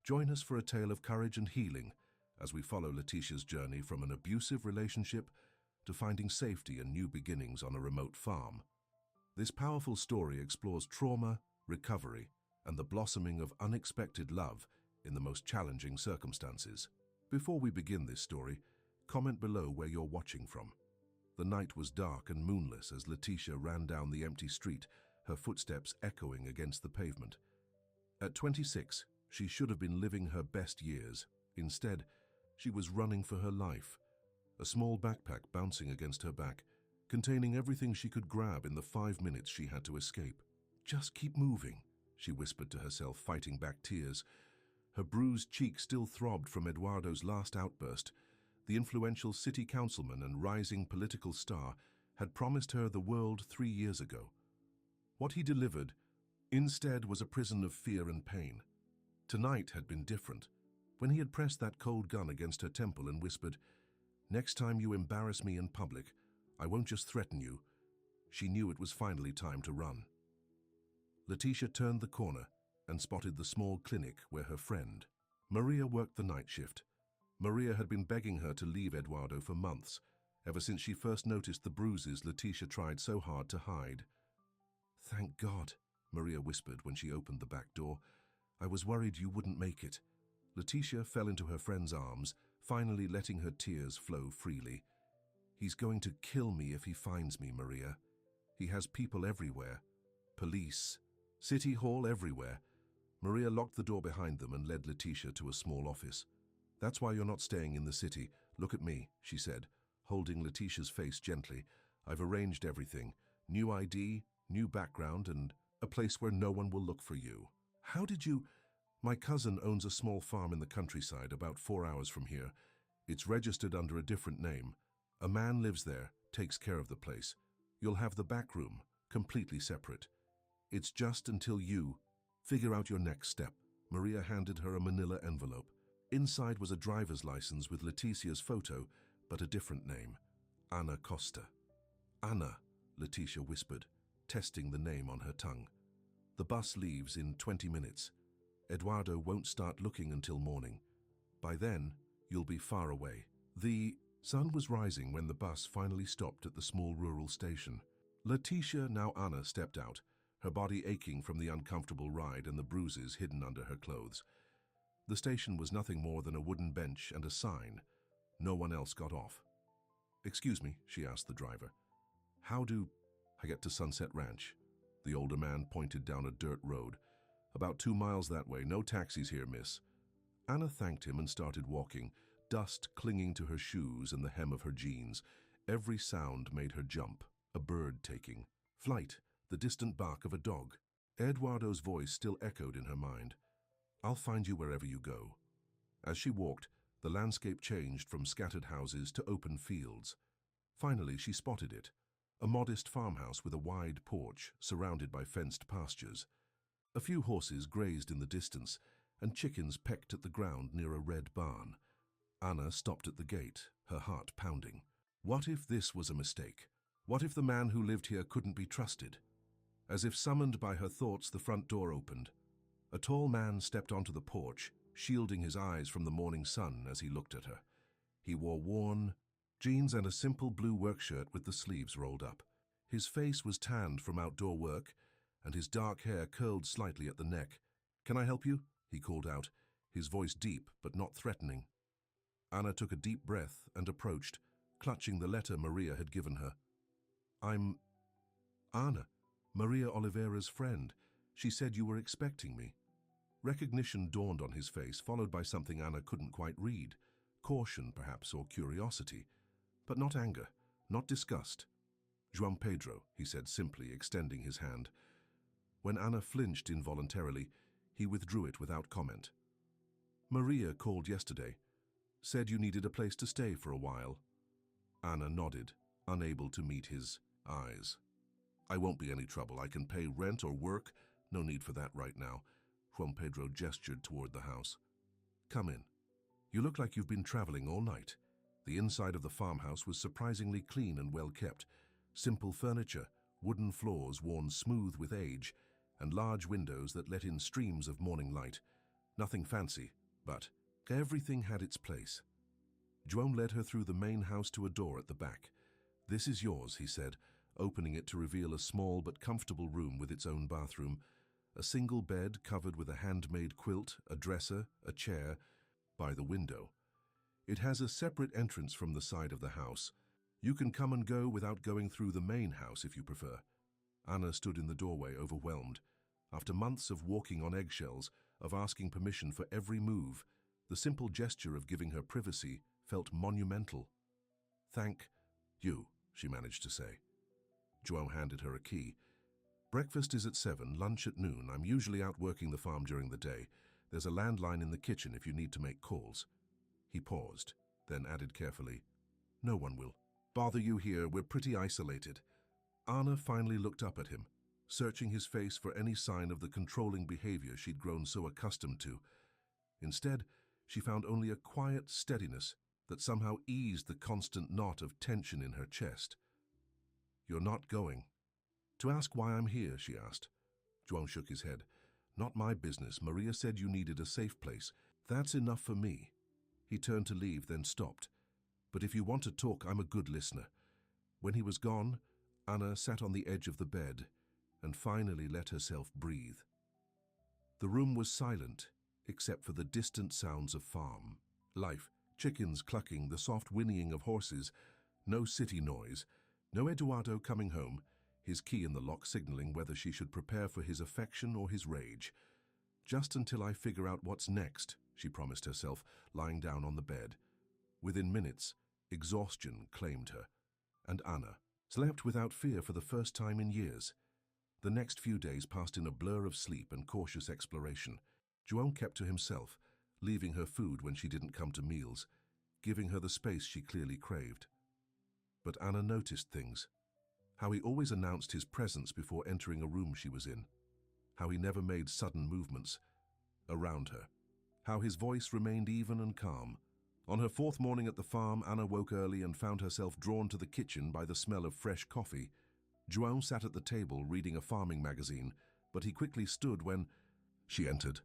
Join us for a tale of courage and healing as we follow Letitia's journey from an abusive relationship to finding safety and new beginnings on a remote farm. This powerful story explores trauma, recovery, and the blossoming of unexpected love in the most challenging circumstances. Before we begin this story, comment below where you're watching from. The night was dark and moonless as Letitia ran down the empty street, her footsteps echoing against the pavement. At 26, she should have been living her best years. Instead, she was running for her life, a small backpack bouncing against her back, containing everything she could grab in the 5 minutes she had to escape. "Just keep moving," she whispered to herself, fighting back tears. Her bruised cheek still throbbed from Eduardo's last outburst. The influential city councilman and rising political star had promised her the world 3 years ago. What he delivered instead was a prison of fear and pain. Tonight had been different. When he had pressed that cold gun against her temple and whispered, "Next time you embarrass me in public, I won't just threaten you," she knew it was finally time to run. Letitia turned the corner and spotted the small clinic where her friend, Maria, worked the night shift. Maria had been begging her to leave Eduardo for months, ever since she first noticed the bruises Letitia tried so hard to hide. "Thank God," Maria whispered when she opened the back door. "I was worried you wouldn't make it." Letitia fell into her friend's arms, finally letting her tears flow freely. "He's going to kill me if he finds me, Maria. He has people everywhere. Police, City Hall, everywhere." Maria locked the door behind them and led Letitia to a small office. "That's why you're not staying in the city. Look at me," she said, holding Letitia's face gently. "I've arranged everything. New ID, new background, and a place where no one will look for you." "How did you—" "My cousin owns a small farm in the countryside about 4 hours from here. It's registered under a different name. A man lives there, takes care of the place. You'll have the back room, completely separate. It's just until you figure out your next step." Maria handed her a manila envelope. Inside was a driver's license with Letitia's photo, but a different name, Ana Costa. "Ana," Letitia whispered, testing the name on her tongue. "The bus leaves in 20 minutes. Eduardo won't start looking until morning. By then, you'll be far away." The sun was rising when the bus finally stopped at the small rural station. Letitia, now Ana, stepped out, her body aching from the uncomfortable ride and the bruises hidden under her clothes. The station was nothing more than a wooden bench and a sign. No one else got off. "Excuse me," she asked the driver. "How do I get to Sunset Ranch?" The older man pointed down a dirt road. "About 2 miles that way. No taxis here, miss." Ana thanked him and started walking, dust clinging to her shoes and the hem of her jeans. Every sound made her jump. A bird taking flight, the distant bark of a dog. Eduardo's voice still echoed in her mind. "I'll find you wherever you go." As she walked, the landscape changed from scattered houses to open fields. Finally, she spotted it, a modest farmhouse with a wide porch surrounded by fenced pastures. A few horses grazed in the distance, and chickens pecked at the ground near a red barn. Ana stopped at the gate, her heart pounding. What if this was a mistake? What if the man who lived here couldn't be trusted? As if summoned by her thoughts, the front door opened. A tall man stepped onto the porch, shielding his eyes from the morning sun as he looked at her. He wore worn jeans and a simple blue work shirt with the sleeves rolled up. His face was tanned from outdoor work, and his dark hair curled slightly at the neck. "Can I help you?" he called out, his voice deep but not threatening. Ana took a deep breath and approached, clutching the letter Maria had given her. "I'm Ana, Maria Oliveira's friend. She said you were expecting me." Recognition dawned on his face, followed by something Ana couldn't quite read. Caution, perhaps, or curiosity. But not anger, not disgust. "João Pedro," he said simply, extending his hand. When Ana flinched involuntarily, he withdrew it without comment. "Maria called yesterday. Said you needed a place to stay for a while." Ana nodded, unable to meet his eyes. "I won't be any trouble. I can pay rent or work. No need for that right now." João Pedro gestured toward the house. "Come in. You look like you've been traveling all night." The inside of the farmhouse was surprisingly clean and well kept. Simple furniture, wooden floors worn smooth with age, and large windows that let in streams of morning light. Nothing fancy, but everything had its place. Joan led her through the main house to a door at the back. "This is yours," he said, opening it to reveal a small but comfortable room with its own bathroom. A single bed covered with a handmade quilt, a dresser, a chair, by the window. It has a separate entrance from the side of the house. You can come and go without going through the main house if you prefer. Anna stood in the doorway, overwhelmed. After months of walking on eggshells, of asking permission for every move, the simple gesture of giving her privacy felt monumental. "Thank you," she managed to say. Joan handed her a key. "Breakfast is at 7, lunch at noon. I'm usually out working the farm during the day. There's a landline in the kitchen if you need to make calls." He paused, then added carefully, "No one will bother you here. We're pretty isolated." Anna finally looked up at him, searching his face for any sign of the controlling behavior she'd grown so accustomed to. Instead, she found only a quiet steadiness that somehow eased the constant knot of tension in her chest. "You're not going?" "To ask why I'm here," she asked. Joan shook his head. "Not my business. Maria said you needed a safe place. That's enough for me." He turned to leave, then stopped. "But if you want to talk, I'm a good listener." When he was gone, Anna sat on the edge of the bed and finally let herself breathe. The room was silent, except for the distant sounds of farm life, chickens clucking, the soft whinnying of horses. No city noise, no Eduardo coming home, his key in the lock signaling whether she should prepare for his affection or his rage. "Just until I figure out what's next," she promised herself, lying down on the bed. Within minutes, exhaustion claimed her, and Anna slept without fear for the first time in years. The next few days passed in a blur of sleep and cautious exploration. Joan kept to himself, leaving her food when she didn't come to meals, giving her the space she clearly craved. But Anna noticed things. How he always announced his presence before entering a room she was in. How he never made sudden movements around her. How his voice remained even and calm. On her fourth morning at the farm, Anna woke early and found herself drawn to the kitchen by the smell of fresh coffee. Joan sat at the table reading a farming magazine, but he quickly stood when she entered.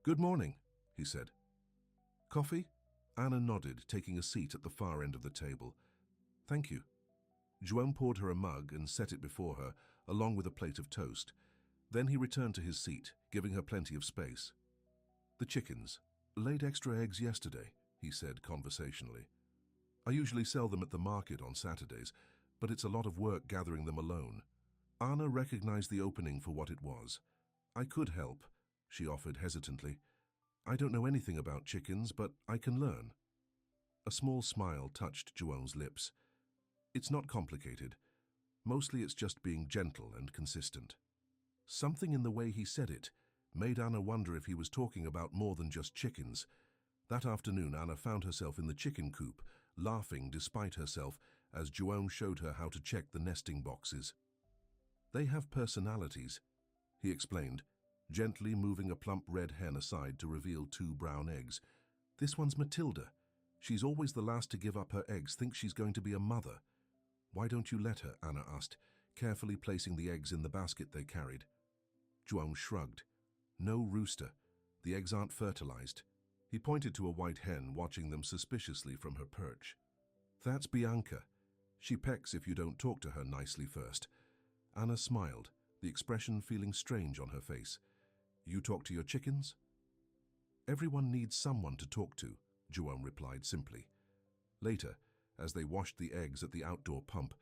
"Good morning," he said. "Coffee?" Anna nodded, taking a seat at the far end of the table. "Thank you." Joan poured her a mug and set it before her, along with a plate of toast. Then he returned to his seat, giving her plenty of space. "The chickens laid extra eggs yesterday," he said conversationally. "I usually sell them at the market on Saturdays, but it's a lot of work gathering them alone." Anna recognized the opening for what it was. "I could help," she offered hesitantly. "I don't know anything about chickens, but I can learn." A small smile touched Joan's lips. "It's not complicated. Mostly it's just being gentle and consistent." Something in the way he said it made Anna wonder if he was talking about more than just chickens. That afternoon, Anna found herself in the chicken coop, laughing despite herself as Joan showed her how to check the nesting boxes. "They have personalities," he explained, gently moving a plump red hen aside to reveal 2 brown eggs. "This one's Matilda. She's always the last to give up her eggs, thinks she's going to be a mother." "Why don't you let her?" Anna asked, carefully placing the eggs in the basket they carried. Joan shrugged. "No rooster. The eggs aren't fertilized." He pointed to a white hen watching them suspiciously from her perch. "That's Bianca. She pecks if you don't talk to her nicely first." Anna smiled, the expression feeling strange on her face. "You talk to your chickens?" "Everyone needs someone to talk to," Joan replied simply. Later, as they washed the eggs at the outdoor pump,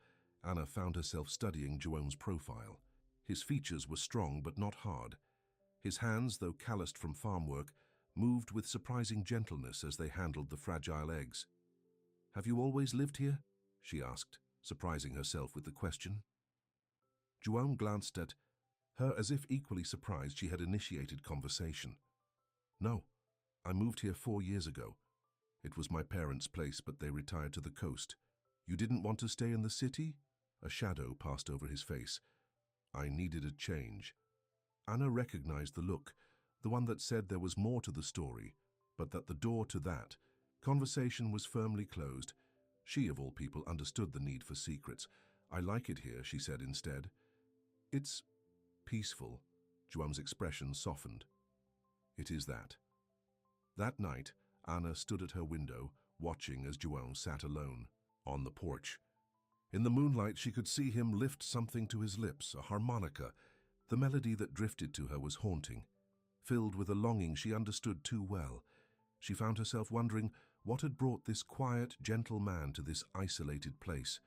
Anna found herself studying Joan's profile. His features were strong but not hard. His hands, though calloused from farm work, moved with surprising gentleness as they handled the fragile eggs. "Have you always lived here?" she asked, surprising herself with the question. Joan glanced at her as if equally surprised she had initiated conversation. "No, I moved here 4 years ago. It was my parents' place, but they retired to the coast." "You didn't want to stay in the city?" A shadow passed over his face. "I needed a change." Anna recognized the look, the one that said there was more to the story, but that the door to that conversation was firmly closed. She, of all people, understood the need for secrets. "I like it here," she said instead. "It's peaceful." Joan's expression softened. "It is that." That night, Anna stood at her window, watching as João sat alone on the porch. In the moonlight, she could see him lift something to his lips, a harmonica. The melody that drifted to her was haunting. Filled with a longing she understood too well, she found herself wondering what had brought this quiet, gentle man to this isolated place.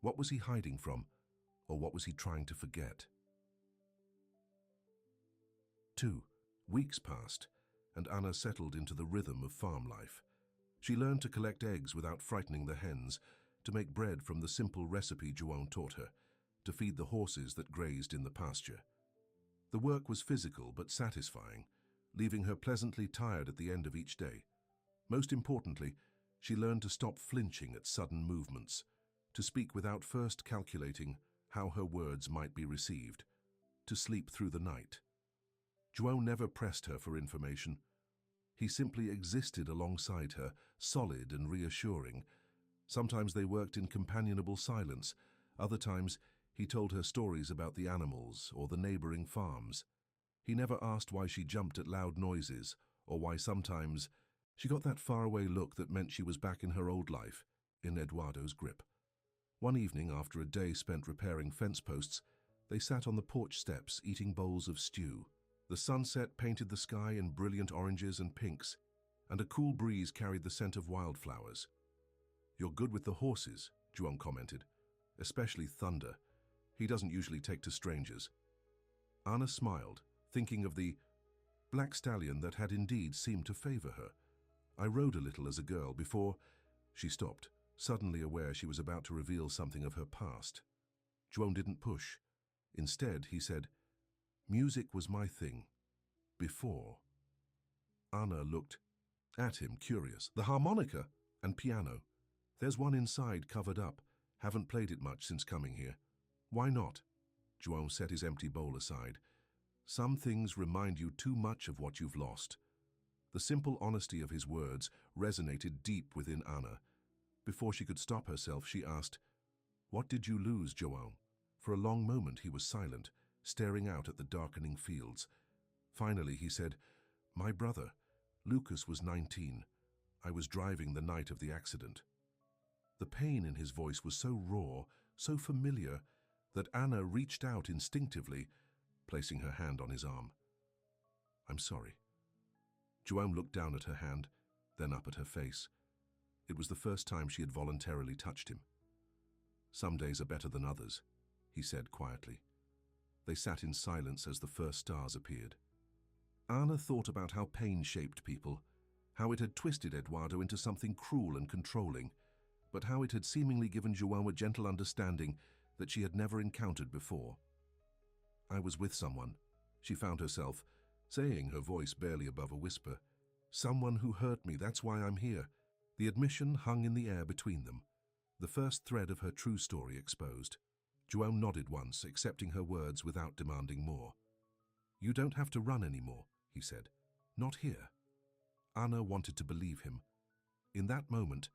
What was he hiding from, or what was he trying to forget? 2 weeks passed, and Anna settled into the rhythm of farm life. She learned to collect eggs without frightening the hens, to make bread from the simple recipe João taught her, to feed the horses that grazed in the pasture. The work was physical but satisfying, leaving her pleasantly tired at the end of each day. Most importantly, she learned to stop flinching at sudden movements, to speak without first calculating how her words might be received, to sleep through the night. João never pressed her for information. He simply existed alongside her, solid and reassuring. Sometimes they worked in companionable silence. Other times, he told her stories about the animals or the neighboring farms. He never asked why she jumped at loud noises, or why sometimes she got that faraway look that meant she was back in her old life, in Eduardo's grip. One evening, after a day spent repairing fence posts, they sat on the porch steps eating bowls of stew. The sunset painted the sky in brilliant oranges and pinks, and a cool breeze carried the scent of wildflowers. "You're good with the horses," João commented, "especially Thunder. He doesn't usually take to strangers." Anna smiled, thinking of the black stallion that had indeed seemed to favor her. "I rode a little as a girl before—" She stopped, suddenly aware she was about to reveal something of her past. João didn't push. Instead, he said, "Music was my thing. Before." Anna looked at him, curious. "The harmonica and piano. There's one inside covered up. Haven't played it much since coming here." "Why not?" João set his empty bowl aside. "Some things remind you too much of what you've lost." The simple honesty of his words resonated deep within Anna. Before she could stop herself, she asked, "What did you lose, João?" For a long moment he was silent, staring out at the darkening fields. Finally he said, "My brother. Lucas was 19. I was driving the night of the accident." The pain in his voice was so raw, so familiar, that Anna reached out instinctively, placing her hand on his arm. "I'm sorry." João looked down at her hand, then up at her face. It was the first time she had voluntarily touched him. "Some days are better than others," he said quietly. They sat in silence as the first stars appeared. Anna thought about how pain shaped people, how it had twisted Eduardo into something cruel and controlling, but how it had seemingly given João a gentle understanding that she had never encountered before. "I was with someone," she found herself saying, her voice barely above a whisper. "Someone who hurt me, that's why I'm here." The admission hung in the air between them, the first thread of her true story exposed. João nodded once, accepting her words without demanding more. "You don't have to run anymore," he said. "Not here." Anna wanted to believe him. In that moment,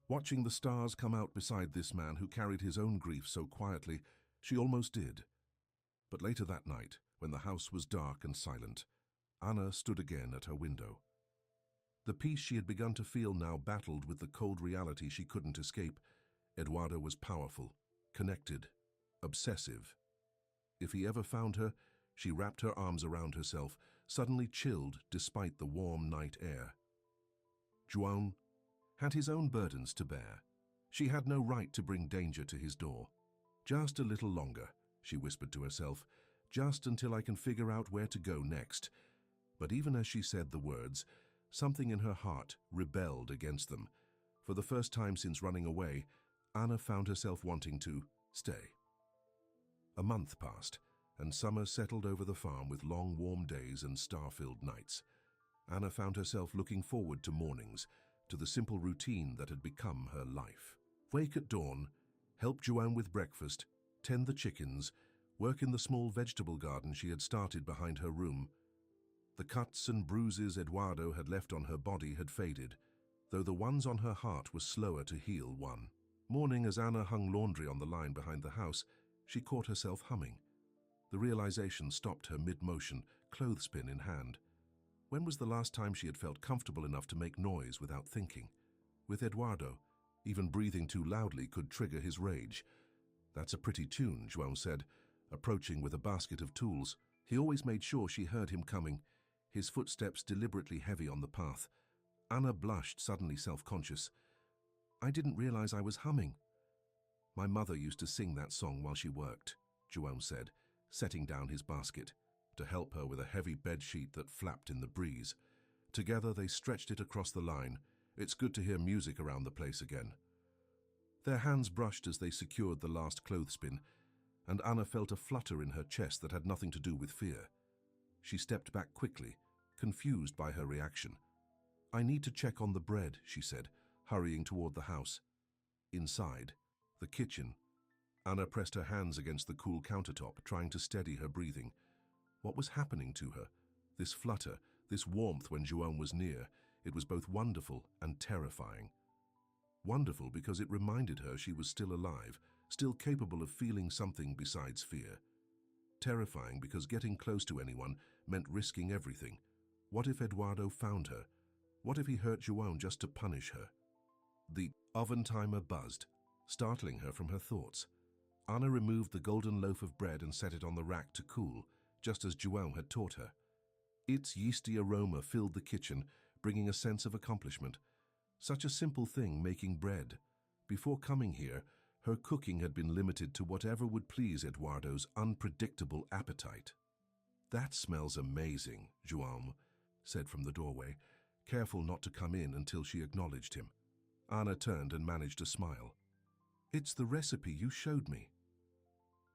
watching the stars come out beside this man who carried his own grief so quietly, she almost did. But later that night, when the house was dark and silent, Anna stood again at her window. The peace she had begun to feel now battled with the cold reality she couldn't escape. Eduardo was powerful, connected, obsessive. If he ever found her, she wrapped her arms around herself, suddenly chilled despite the warm night air. João had his own burdens to bear. She had no right to bring danger to his door. "Just a little longer," she whispered to herself, "just until I can figure out where to go next." But even as she said the words, something in her heart rebelled against them. For the first time since running away, Anna found herself wanting to stay. A month passed, and summer settled over the farm with long, warm days and star-filled nights. Anna found herself looking forward to mornings, to the simple routine that had become her life. Wake at dawn, help João with breakfast, tend the chickens, work in the small vegetable garden she had started behind her room. The cuts and bruises Eduardo had left on her body had faded, though the ones on her heart were slower to heal. One morning, as Anna hung laundry on the line behind the house, she caught herself humming. The realization stopped her mid-motion, clothespin in hand. When was the last time she had felt comfortable enough to make noise without thinking? With Eduardo, even breathing too loudly could trigger his rage. "That's a pretty tune," João said, approaching with a basket of tools. He always made sure she heard him coming, his footsteps deliberately heavy on the path. Anna blushed, suddenly self-conscious. "I didn't realize I was humming." "My mother used to sing that song while she worked," João said, setting down his basket to help her with a heavy bedsheet that flapped in the breeze. Together they stretched it across the line. It's good to hear music around the place again. Their hands brushed as they secured the last clothespin, and Anna felt a flutter in her chest that had nothing to do with fear. She stepped back quickly, confused by her reaction. "I need to check on the bread," she said, hurrying toward the house. Inside, the kitchen, Anna pressed her hands against the cool countertop, trying to steady her breathing. What was happening to her? This flutter, this warmth when João was near, it was both wonderful and terrifying. Wonderful because it reminded her she was still alive, still capable of feeling something besides fear. Terrifying because getting close to anyone meant risking everything. What if Eduardo found her? What if he hurt João just to punish her? The oven timer buzzed, startling her from her thoughts. Anna removed the golden loaf of bread and set it on the rack to cool, just as João had taught her. Its yeasty aroma filled the kitchen, bringing a sense of accomplishment. Such a simple thing, making bread. Before coming here, her cooking had been limited to whatever would please Eduardo's unpredictable appetite. "That smells amazing," João said from the doorway, careful not to come in until she acknowledged him. Anna turned and managed a smile. "It's the recipe you showed me.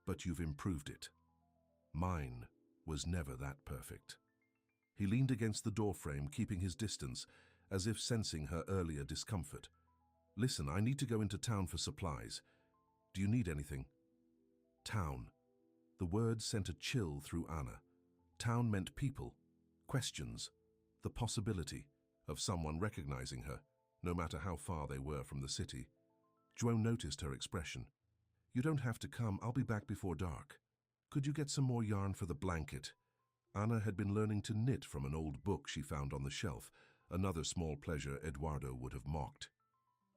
But you've improved it. Mine was never that perfect." He leaned against the doorframe, keeping his distance, as if sensing her earlier discomfort. "Listen, I need to go into town for supplies. Do you need anything?" Town. The word sent a chill through Anna. Town meant people, questions, the possibility of someone recognizing her, no matter how far they were from the city. João noticed her expression. "You don't have to come, I'll be back before dark. Could you get some more yarn for the blanket?" Anna had been learning to knit from an old book she found on the shelf, another small pleasure Eduardo would have mocked.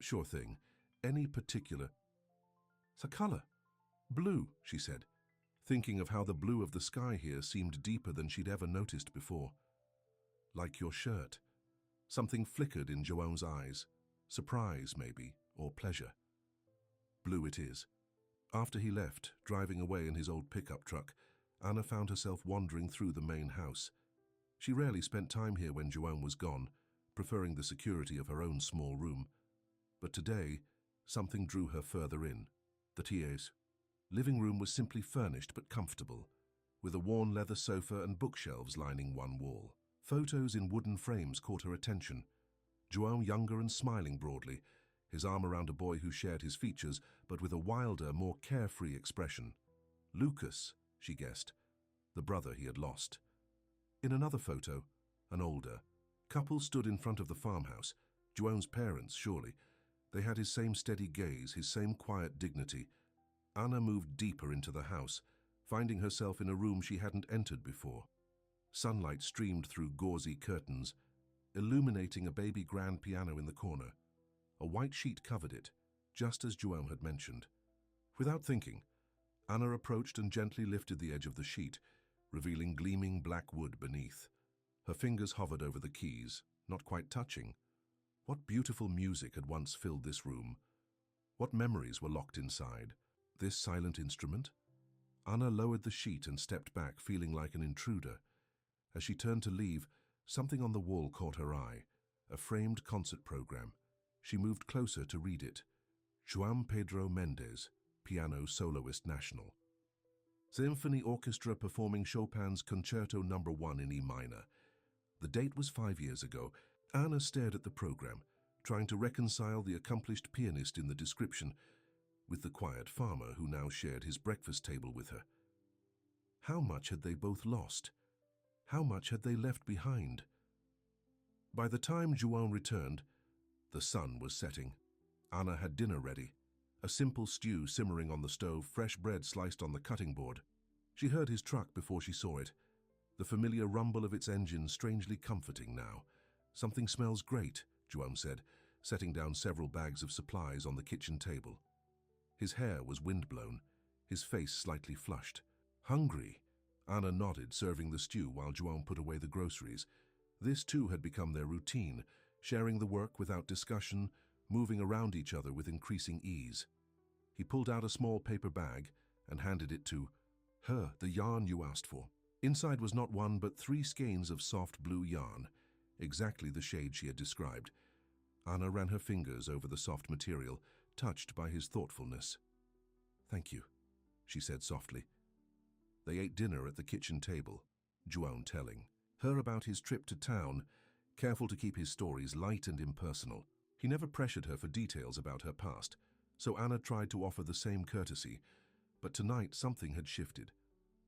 "Sure thing. Any particular—" "The color. Blue," she said, thinking of how the blue of the sky here seemed deeper than she'd ever noticed before. "Like your shirt." Something flickered in João's eyes. Surprise, maybe, or pleasure. "Blue it is." After he left, driving away in his old pickup truck, Anna found herself wandering through the main house. She rarely spent time here when João was gone, preferring the security of her own small room. But today, something drew her further in. The Tia's living room was simply furnished but comfortable, with a worn leather sofa and bookshelves lining one wall. Photos in wooden frames caught her attention. João younger and smiling broadly, his arm around a boy who shared his features, but with a wilder, more carefree expression. Lucas, she guessed, the brother he had lost. In another photo, an older couple stood in front of the farmhouse. João's parents, surely. They had his same steady gaze, his same quiet dignity. Anna moved deeper into the house, finding herself in a room she hadn't entered before. Sunlight streamed through gauzy curtains, illuminating a baby grand piano in the corner. A white sheet covered it, just as João had mentioned. Without thinking, Anna approached and gently lifted the edge of the sheet, revealing gleaming black wood beneath. Her fingers hovered over the keys, not quite touching. What beautiful music had once filled this room? What memories were locked inside? This silent instrument? Anna lowered the sheet and stepped back, feeling like an intruder. As she turned to leave, something on the wall caught her eye, a framed concert program. She moved closer to read it. João Pedro Mendes, Piano Soloist National. Symphony Orchestra performing Chopin's Concerto No. 1 in E minor. The date was 5 years ago. Anna stared at the program, trying to reconcile the accomplished pianist in the description with the quiet farmer who now shared his breakfast table with her. How much had they both lost? How much had they left behind? By the time João returned, the sun was setting. Anna had dinner ready, a simple stew simmering on the stove, fresh bread sliced on the cutting board. She heard his truck before she saw it. the familiar rumble of its engine strangely comforting now. "Something smells great," João said, setting down several bags of supplies on the kitchen table. His hair was windblown, his face slightly flushed. "Hungry?" Ana nodded, serving the stew while João put away the groceries. This too had become their routine, sharing the work without discussion, moving around each other with increasing ease. He pulled out a small paper bag and handed it to her, "The yarn you asked for." Inside was not one but 3 skeins of soft blue yarn, exactly the shade she had described. Ana ran her fingers over the soft material, touched by his thoughtfulness. "Thank you," she said softly. They ate dinner at the kitchen table, João telling her about his trip to town, careful to keep his stories light and impersonal. He never pressured her for details about her past, so Ana tried to offer the same courtesy. But tonight something had shifted.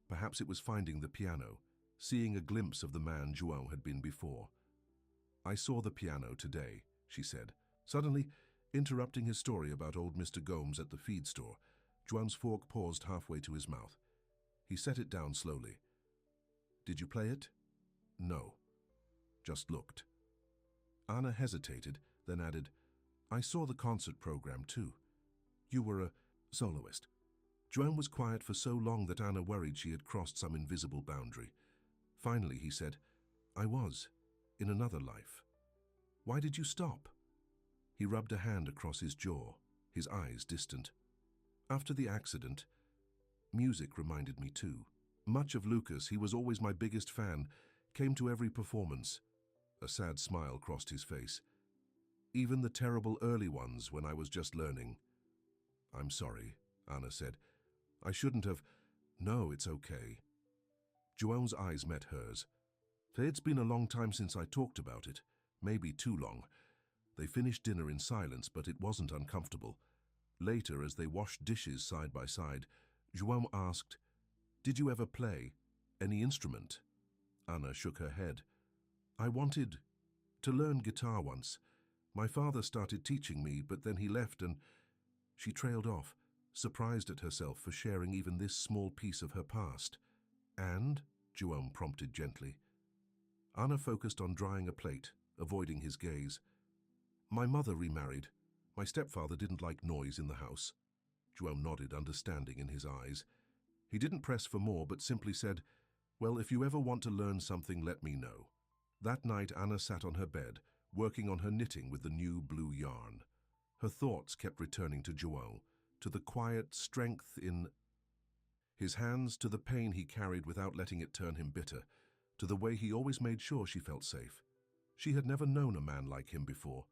Perhaps it was finding the piano, seeing a glimpse of the man João had been before. "I saw the piano today," she said, suddenly interrupting his story about old Mr. Gomes at the feed store. João's fork paused halfway to his mouth. He set it down slowly. "Did you play it?" "No. Just looked." Ana hesitated, then added, "I saw the concert program too. You were a soloist." João was quiet for so long that Ana worried she had crossed some invisible boundary. Finally he said, "I was, in another life." "Why did you stop?" He rubbed a hand across his jaw, his eyes distant. "After the accident, music reminded me too. Much of Lucas, he was always my biggest fan, came to every performance." A sad smile crossed his face. "Even the terrible early ones when I was just learning." "I'm sorry," Ana said. "I shouldn't have—" "No, it's okay." João's eyes met hers. "It's been a long time since I talked about it, maybe too long." They finished dinner in silence, but it wasn't uncomfortable. Later, as they washed dishes side by side, João asked, "Did you ever play any instrument?" Ana shook her head. "I wanted to learn guitar once. My father started teaching me, but then he left and—" She trailed off, surprised at herself for sharing even this small piece of her past. "And?" João prompted gently. Ana focused on drying a plate, avoiding his gaze. "My mother remarried. My stepfather didn't like noise in the house." João nodded, understanding in his eyes. He didn't press for more, but simply said, "Well, if you ever want to learn something, let me know." That night, Ana sat on her bed, working on her knitting with the new blue yarn. Her thoughts kept returning to João, to the quiet strength in his hands, to the pain he carried without letting it turn him bitter, to the way he always made sure she felt safe. She had never known a man like him before.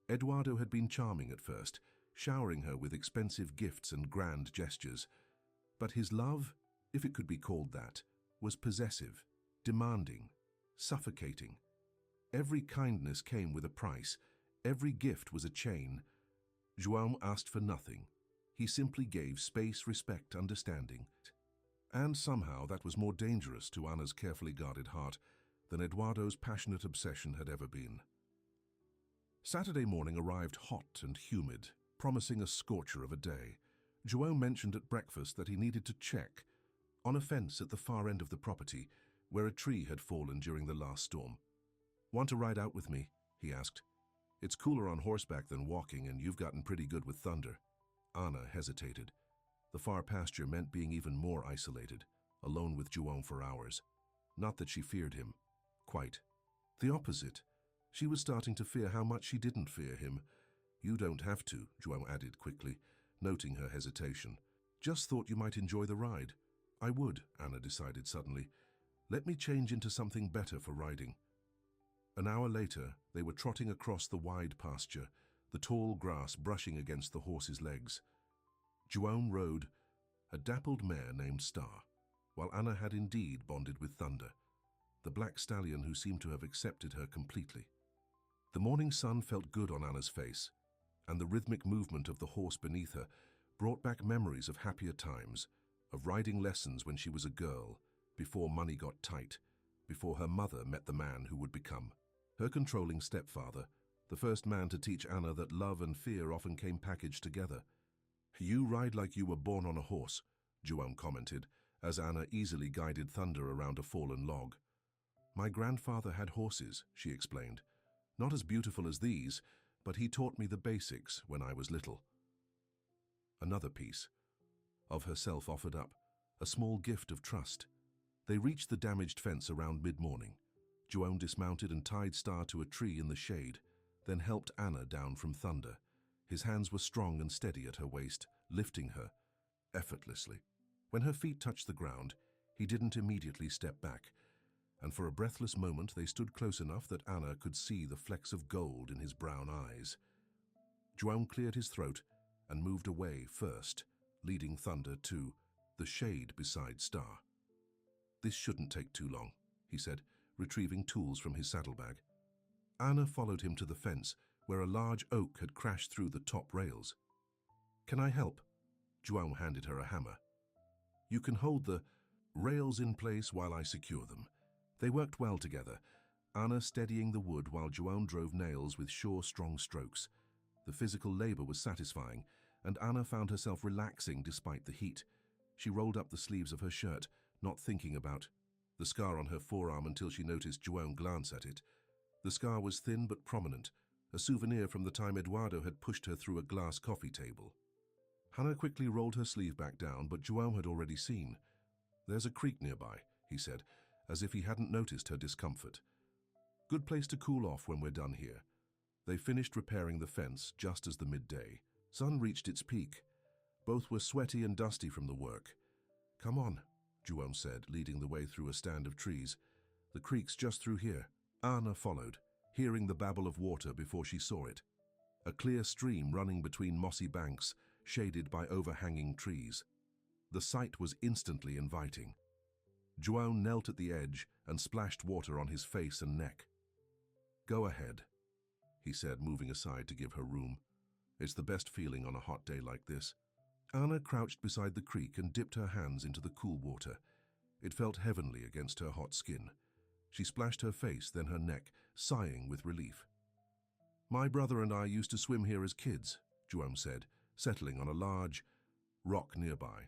Eduardo had been charming at first, showering her with expensive gifts and grand gestures. But his love, if it could be called that, was possessive, demanding, suffocating. Every kindness came with a price. Every gift was a chain. João asked for nothing. He simply gave space, respect, understanding. And somehow that was more dangerous to Ana's carefully guarded heart than Eduardo's passionate obsession had ever been. Saturday morning arrived hot and humid, promising a scorcher of a day. João mentioned at breakfast that he needed to check on a fence at the far end of the property where a tree had fallen during the last storm. "Want to ride out with me?" he asked. "It's cooler on horseback than walking, and you've gotten pretty good with thunder." Ana hesitated. The far pasture meant being even more isolated, alone with João for hours. Not that she feared him. Quite. The opposite. She was starting to fear how much she didn't fear him. "You don't have to," João added quickly, noting her hesitation. "Just thought you might enjoy the ride." "I would," Ana decided suddenly. "Let me change into something better for riding." An hour later, they were trotting across the wide pasture, the tall grass brushing against the horse's legs. João rode a dappled mare named Star, while Ana had indeed bonded with Thunder, the black stallion who seemed to have accepted her completely. The morning sun felt good on Ana's face, and the rhythmic movement of the horse beneath her brought back memories of happier times, of riding lessons when she was a girl, before money got tight, before her mother met the man who would become her controlling stepfather, the first man to teach Ana that love and fear often came packaged together. "You ride like you were born on a horse," João commented, as Anna easily guided Thunder around a fallen log. "My grandfather had horses," she explained. "Not as beautiful as these, but he taught me the basics when I was little." Another piece of herself offered up, a small gift of trust. They reached the damaged fence around mid-morning. Joanne dismounted and tied Star to a tree in the shade, then helped Anna down from Thunder. His hands were strong and steady at her waist, lifting her effortlessly. When her feet touched the ground, he didn't immediately step back, and for a breathless moment they stood close enough that Anna could see the flecks of gold in his brown eyes. Joanne cleared his throat and moved away first, leading Thunder to the shade beside Star. "This shouldn't take too long," he said, retrieving tools from his saddlebag. Anna followed him to the fence, where a large oak had crashed through the top rails. "Can I help?" Joanne handed her a hammer. "You can hold the rails in place while I secure them." They worked well together, Anna steadying the wood while Joanne drove nails with sure, strong strokes. The physical labor was satisfying, and Anna found herself relaxing despite the heat. She rolled up the sleeves of her shirt, not thinking about the scar on her forearm until she noticed Joanne glance at it. The scar was thin but prominent, a souvenir from the time Eduardo had pushed her through a glass coffee table. Anna quickly rolled her sleeve back down, but Joanne had already seen. "There's a creek nearby," he said, as if he hadn't noticed her discomfort. "Good place to cool off when we're done here." They finished repairing the fence just as the midday sun reached its peak. Both were sweaty and dusty from the work. "Come on," Joanne said, leading the way through a stand of trees. "The creek's just through here." Anna followed, hearing the babble of water before she saw it. A clear stream running between mossy banks, shaded by overhanging trees. The sight was instantly inviting. Joanne knelt at the edge and splashed water on his face and neck. "Go ahead," he said, moving aside to give her room. "It's the best feeling on a hot day like this." Anna crouched beside the creek and dipped her hands into the cool water. It felt heavenly against her hot skin. She splashed her face, then her neck, sighing with relief. "My brother and I used to swim here as kids," Joanne said, settling on a large rock nearby.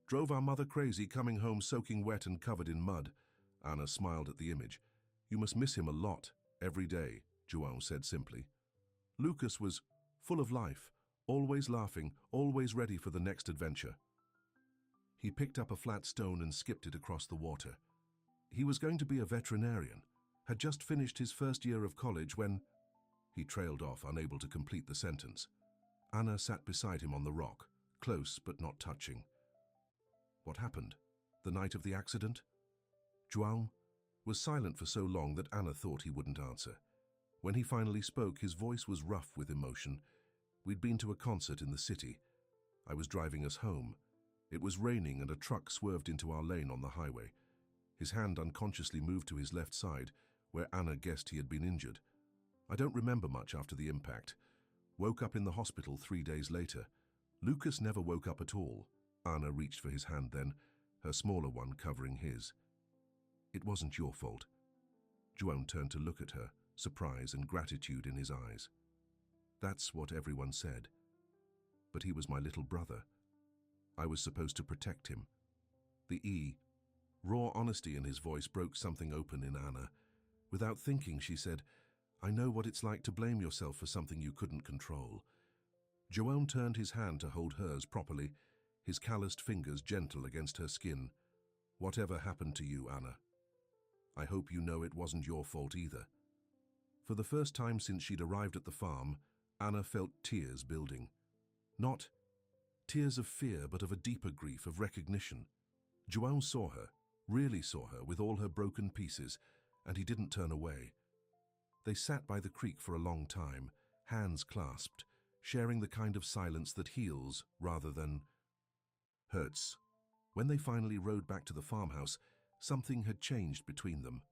"Drove our mother crazy coming home soaking wet and covered in mud." Anna smiled at the image. "You must miss him a lot, every day," Joanne said simply. "Lucas was full of life, always laughing, always ready for the next adventure." He picked up a flat stone and skipped it across the water. He was going to be a veterinarian, had just finished his first year of college when... He trailed off, unable to complete the sentence. Anna sat beside him on the rock, close but not touching. "What happened? The night of the accident?" João was silent for so long that Anna thought he wouldn't answer. When he finally spoke, his voice was rough with emotion. "We'd been to a concert in the city. I was driving us home. It was raining and a truck swerved into our lane on the highway. His hand unconsciously moved to his left side, where Anna guessed he had been injured. I don't remember much after the impact. Woke up in the hospital 3 days later. Lucas never woke up at all." Anna reached for his hand then, her smaller one covering his. "It wasn't your fault." João turned to look at her, surprise and gratitude in his eyes. "That's what everyone said. But he was my little brother. I was supposed to protect him." Raw honesty in his voice broke something open in Anna. Without thinking, she said, "I know what it's like to blame yourself for something you couldn't control." João turned his hand to hold hers properly, his calloused fingers gentle against her skin. "Whatever happened to you, Anna, I hope you know it wasn't your fault either." For the first time since she'd arrived at the farm, Anna felt tears building. Not tears of fear, but of a deeper grief, of recognition. João saw her, really saw her, with all her broken pieces, and he didn't turn away. They sat by the creek for a long time, hands clasped, sharing the kind of silence that heals rather than hurts. When they finally rode back to the farmhouse, something had changed between them.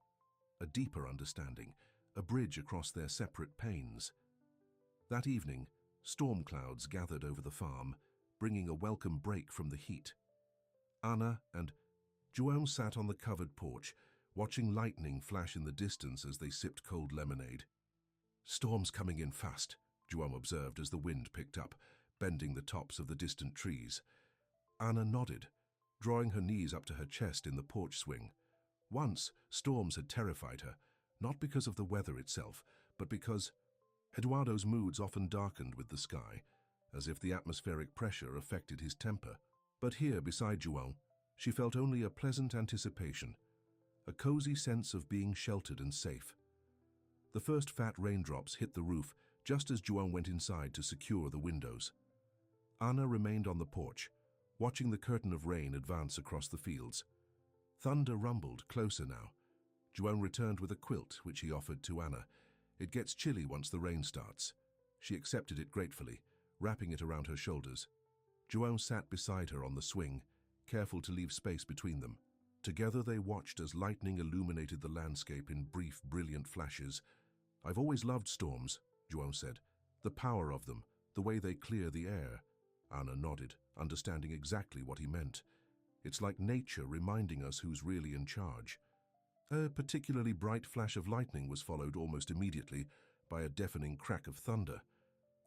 A deeper understanding, a bridge across their separate pains. That evening, storm clouds gathered over the farm, bringing a welcome break from the heat. Anna and João sat on the covered porch, watching lightning flash in the distance as they sipped cold lemonade. "Storm's coming in fast," João observed as the wind picked up, bending the tops of the distant trees. Anna nodded, drawing her knees up to her chest in the porch swing. Once, storms had terrified her, not because of the weather itself, but because Eduardo's moods often darkened with the sky, as if the atmospheric pressure affected his temper. But here, beside João, she felt only a pleasant anticipation, a cozy sense of being sheltered and safe. The first fat raindrops hit the roof just as João went inside to secure the windows. Ana remained on the porch, watching the curtain of rain advance across the fields. Thunder rumbled closer now. João returned with a quilt, which he offered to Ana. It gets chilly once the rain starts. She accepted it gratefully, wrapping it around her shoulders. João sat beside her on the swing, careful to leave space between them. Together they watched as lightning illuminated the landscape in brief, brilliant flashes. "I've always loved storms," João said. "The power of them, the way they clear the air." Ana nodded, understanding exactly what he meant. "It's like nature reminding us who's really in charge." A particularly bright flash of lightning was followed almost immediately by a deafening crack of thunder.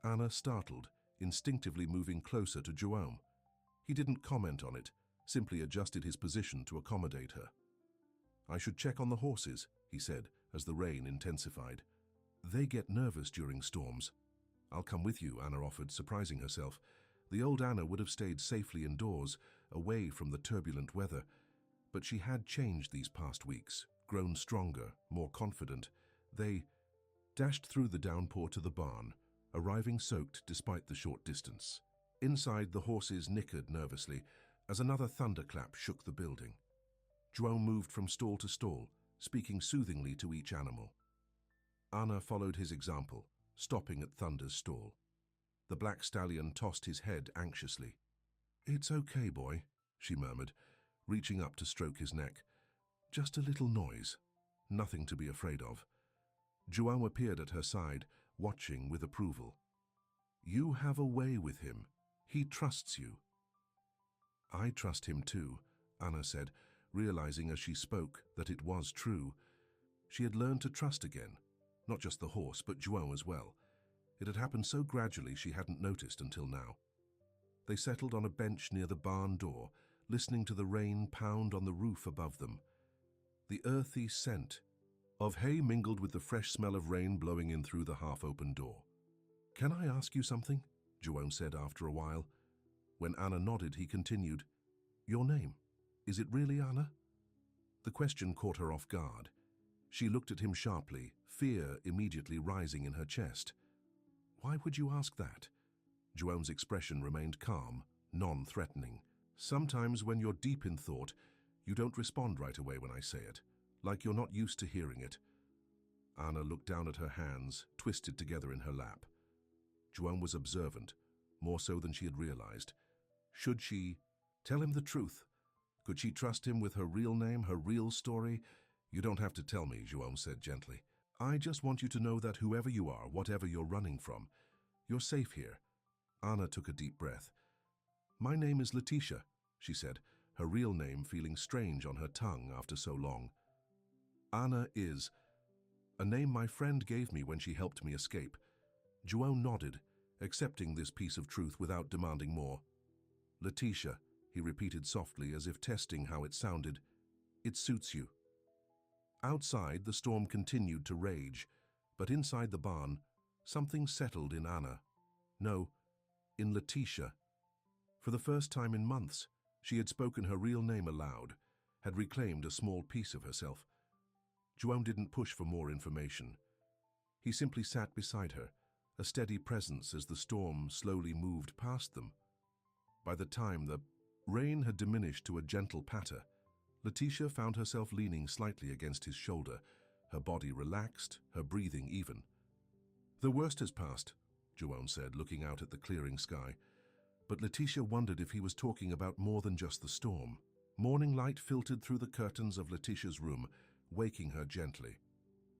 Ana startled, instinctively moving closer to João. He didn't comment on it, simply adjusted his position to accommodate her. "I should check on the horses," he said as the rain intensified. "They get nervous during storms." "I'll come with you," Ana offered, surprising herself. The old Ana would have stayed safely indoors, away from the turbulent weather, but she had changed these past weeks, grown stronger, more confident. They dashed through the downpour to the barn, arriving soaked despite the short distance. Inside, the horses nickered nervously as another thunderclap shook the building. João moved from stall to stall, speaking soothingly to each animal. Ana followed his example, stopping at Thunder's stall. The black stallion tossed his head anxiously. "It's okay, boy," she murmured, reaching up to stroke his neck. "Just a little noise. Nothing to be afraid of." João appeared at her side, watching with approval. "You have a way with him. He trusts you." "I trust him too," Ana said, realizing as she spoke that it was true. She had learned to trust again, not just the horse, but João as well. It had happened so gradually she hadn't noticed until now. They settled on a bench near the barn door, listening to the rain pound on the roof above them. The earthy scent of hay mingled with the fresh smell of rain blowing in through the half-open door. "Can I ask you something?" João said after a while. When Ana nodded, he continued, "Your name, is it really Ana?" The question caught her off guard. She looked at him sharply, fear immediately rising in her chest. "Why would you ask that?" João's expression remained calm, non-threatening. "Sometimes when you're deep in thought, you don't respond right away when I say it, like you're not used to hearing it." Ana looked down at her hands, twisted together in her lap. João was observant, more so than she had realized. Should she tell him the truth? Could she trust him with her real name, her real story? "You don't have to tell me," João said gently. "I just want you to know that whoever you are, whatever you're running from, you're safe here." Ana took a deep breath. "My name is Leticia," she said, her real name feeling strange on her tongue after so long. "Ana is a name my friend gave me when she helped me escape." João nodded, accepting this piece of truth without demanding more. "Leticia," he repeated softly as if testing how it sounded. "It suits you." Outside, the storm continued to rage, but inside the barn, something settled in Ana. No, in Leticia. For the first time in months, she had spoken her real name aloud, had reclaimed a small piece of herself. João didn't push for more information. He simply sat beside her, a steady presence as the storm slowly moved past them. By the time the rain had diminished to a gentle patter, Leticia found herself leaning slightly against his shoulder, her body relaxed, her breathing even. "The worst has passed," João said, looking out at the clearing sky. But Leticia wondered if he was talking about more than just the storm. Morning light filtered through the curtains of Leticia's room, waking her gently.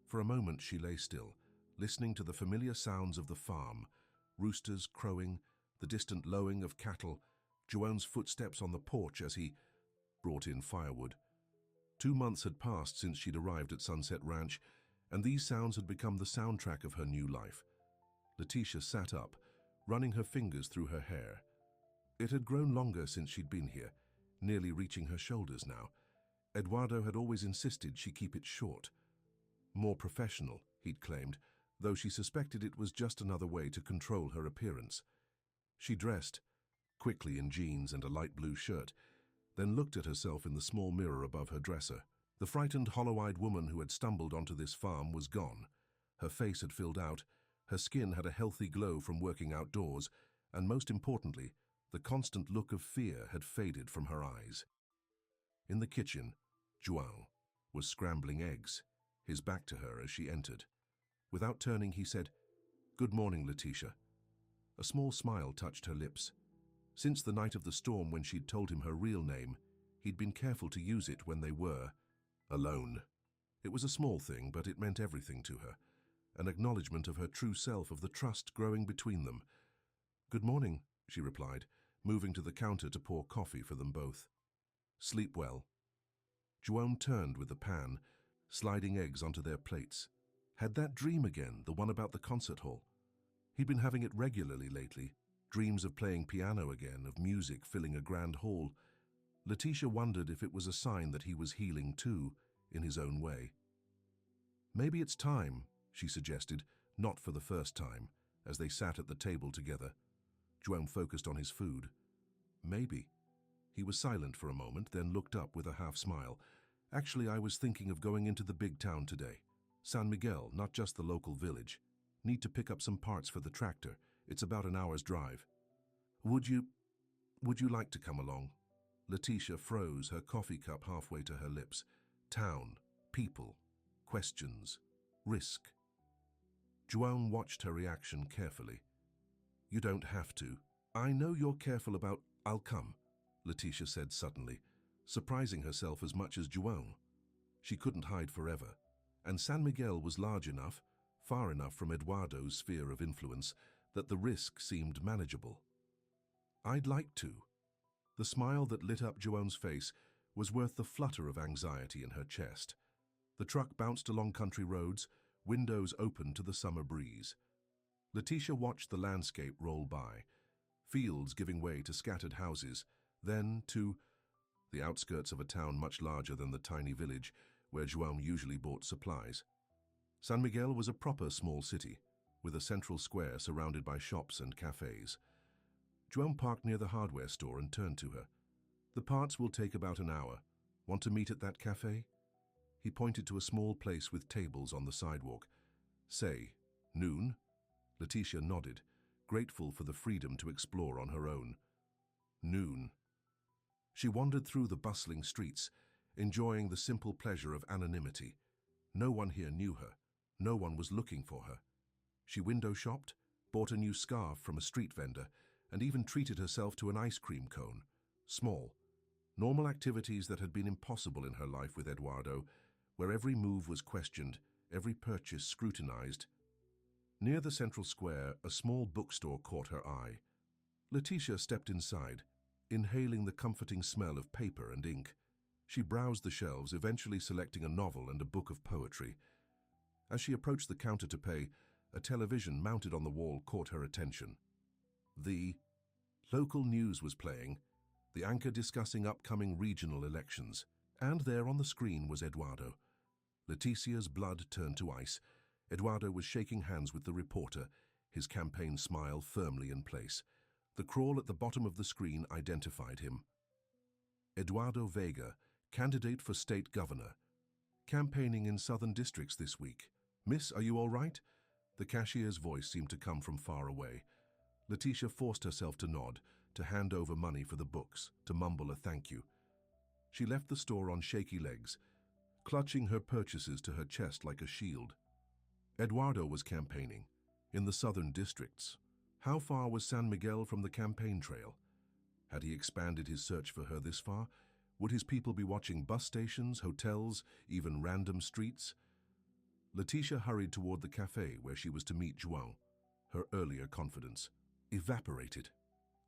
For a moment she lay still, listening to the familiar sounds of the farm, roosters crowing, the distant lowing of cattle, João's footsteps on the porch as he brought in firewood. 2 months had passed since she'd arrived at Sunset Ranch, and these sounds had become the soundtrack of her new life. Leticia sat up, running her fingers through her hair. It had grown longer since she'd been here, nearly reaching her shoulders now. Eduardo had always insisted she keep it short. More professional, he'd claimed, though she suspected it was just another way to control her appearance. She dressed, quickly in jeans and a light blue shirt, then looked at herself in the small mirror above her dresser. The frightened, hollow-eyed woman who had stumbled onto this farm was gone. Her face had filled out, her skin had a healthy glow from working outdoors, and most importantly, the constant look of fear had faded from her eyes. In the kitchen, João was scrambling eggs, his back to her as she entered. Without turning, he said, "Good morning, Leticia." A small smile touched her lips. Since the night of the storm when she'd told him her real name, he'd been careful to use it when they were alone. It was a small thing, but it meant everything to her. An acknowledgement of her true self, of the trust growing between them. "Good morning," she replied, moving to the counter to pour coffee for them both. "Sleep well." João turned with the pan, sliding eggs onto their plates. Had that dream again, the one about the concert hall? He'd been having it regularly lately, dreams of playing piano again, of music filling a grand hall. Leticia wondered if it was a sign that he was healing too, in his own way. "Maybe it's time," she suggested, not for the first time, as they sat at the table together. João focused on his food. "Maybe." He was silent for a moment, then looked up with a half-smile. "Actually, I was thinking of going into the big town today. San Miguel, not just the local village. Need to pick up some parts for the tractor. It's about an hour's drive." Would you like to come along?" Leticia froze, her coffee cup halfway to her lips. Town, people, questions, risk. João watched her reaction carefully. "You don't have to. I know you're careful about—" "I'll come," Leticia said suddenly, surprising herself as much as João. She couldn't hide forever, and San Miguel was large enough, far enough from Eduardo's sphere of influence, that the risk seemed manageable. "I'd like to." The smile that lit up João's face was worth the flutter of anxiety in her chest. The truck bounced along country roads, windows open to the summer breeze. Leticia watched the landscape roll by, fields giving way to scattered houses, then to the outskirts of a town much larger than the tiny village where João usually bought supplies. San Miguel was a proper small city, with a central square surrounded by shops and cafes. João parked near the hardware store and turned to her. "The parts will take about an hour. Want to meet at that cafe?" He pointed to a small place with tables on the sidewalk. "Say, noon?" Leticia nodded, grateful for the freedom to explore on her own. Noon. She wandered through the bustling streets, enjoying the simple pleasure of anonymity. No one here knew her. No one was looking for her. She window shopped, bought a new scarf from a street vendor, and even treated herself to an ice cream cone. Small, normal activities that had been impossible in her life with Eduardo, where every move was questioned, every purchase scrutinized. Near the central square, a small bookstore caught her eye. Leticia stepped inside, inhaling the comforting smell of paper and ink. She browsed the shelves, eventually selecting a novel and a book of poetry. As she approached the counter to pay, a television mounted on the wall caught her attention. The local news was playing, the anchor discussing upcoming regional elections, and there on the screen was Eduardo. Leticia's blood turned to ice. Eduardo was shaking hands with the reporter, his campaign smile firmly in place. The crawl at the bottom of the screen identified him. Eduardo Veiga, candidate for state governor. Campaigning in southern districts this week. "Miss, are you all right?" The cashier's voice seemed to come from far away. Leticia forced herself to nod, to hand over money for the books, to mumble a thank you. She left the store on shaky legs, clutching her purchases to her chest like a shield. Eduardo was campaigning, in the southern districts. How far was San Miguel from the campaign trail? Had he expanded his search for her this far? Would his people be watching bus stations, hotels, even random streets? Leticia hurried toward the cafe where she was to meet João. Her earlier confidence evaporated.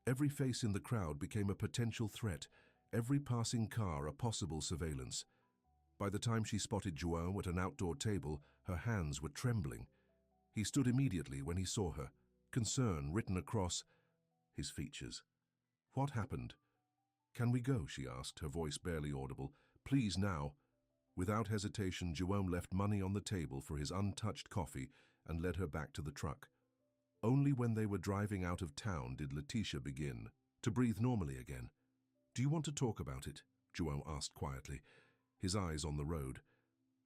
Every face in the crowd became a potential threat, every passing car a possible surveillance. By the time she spotted João at an outdoor table, her hands were trembling. He stood immediately when he saw her, concern written across his features. What happened? "Can we go?" she asked, her voice barely audible. "Please now." Without hesitation, Jerome left money on the table for his untouched coffee and led her back to the truck. Only when they were driving out of town did Letitia begin to breathe normally again. "Do you want to talk about it?" Jerome asked quietly, his eyes on the road.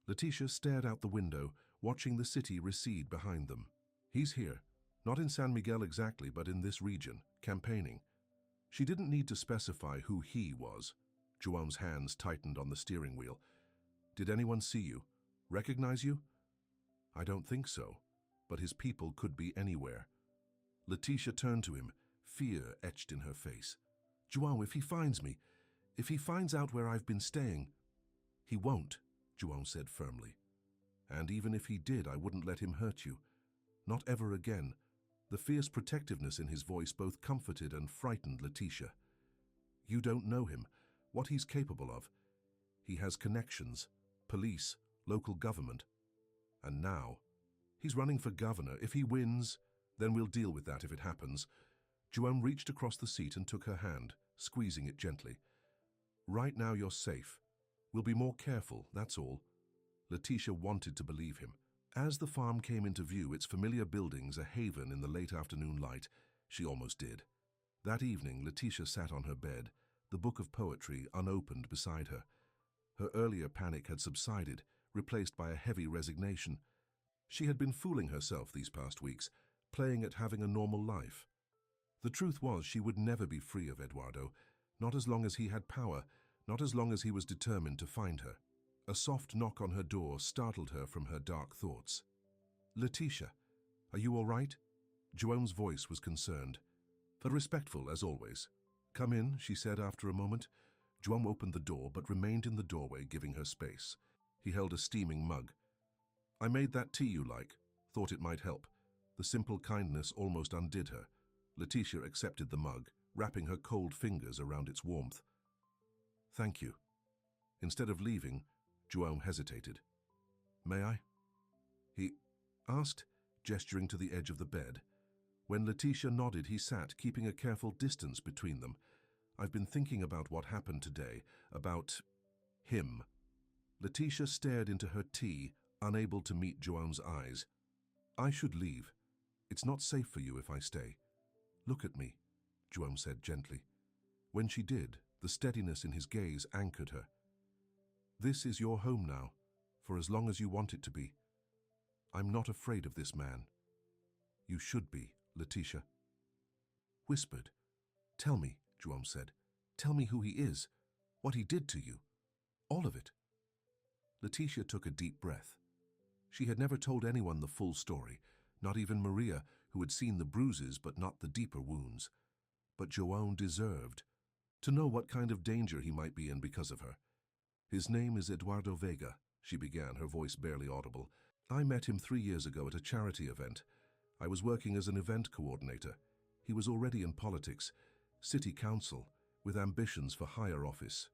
Letitia stared out the window, watching the city recede behind them. "He's here. Not in San Miguel exactly, but in this region, campaigning." She didn't need to specify who he was. Jerome's hands tightened on the steering wheel. "Did anyone see you? Recognize you?" "I don't think so, but his people could be anywhere." Letitia turned to him, fear etched in her face. "Jerome, if he finds me, if he finds out where I've been staying—" "He won't," Jerome said firmly. "And even if he did, I wouldn't let him hurt you. Not ever again." The fierce protectiveness in his voice both comforted and frightened Letitia. "You don't know him, what he's capable of. He has connections, police, local government. And now, he's running for governor. If he wins, then we'll deal with that if it happens." Jerome reached across the seat and took her hand, squeezing it gently. "Right now you're safe. We'll be more careful, that's all." Letitia wanted to believe him. As the farm came into view, its familiar buildings a haven in the late afternoon light, she almost did. That evening, Letitia sat on her bed, the book of poetry unopened beside her. Her earlier panic had subsided, replaced by a heavy resignation. She had been fooling herself these past weeks, playing at having a normal life. The truth was she would never be free of Eduardo, not as long as he had power, not as long as he was determined to find her. A soft knock on her door startled her from her dark thoughts. "Letitia, are you all right?" Jerome's voice was concerned, but respectful as always. "Come in," she said after a moment. Jerome opened the door but remained in the doorway, giving her space. He held a steaming mug. "I made that tea you like. Thought it might help." The simple kindness almost undid her. Letitia accepted the mug, wrapping her cold fingers around its warmth. "Thank you." Instead of leaving, Jerome hesitated. "May I?" he asked, gesturing to the edge of the bed. When Letitia nodded, he sat, keeping a careful distance between them. "I've been thinking about what happened today, about him." Letitia stared into her tea, unable to meet Jerome's eyes. "I should leave. It's not safe for you if I stay." "Look at me," Jerome said gently. When she did, the steadiness in his gaze anchored her. "This is your home now, for as long as you want it to be. I'm not afraid of this man." "You should be," Letitia whispered. "Tell me," Jerome said. "Tell me who he is, what he did to you. All of it." Letitia took a deep breath. She had never told anyone the full story, not even Maria, who had seen the bruises but not the deeper wounds. But Jerome deserved to know what kind of danger he might be in because of her. "His name is Eduardo Vega," she began, her voice barely audible. "I met him 3 years ago at a charity event. I was working as an event coordinator. He was already in politics, city council, with ambitions for higher office."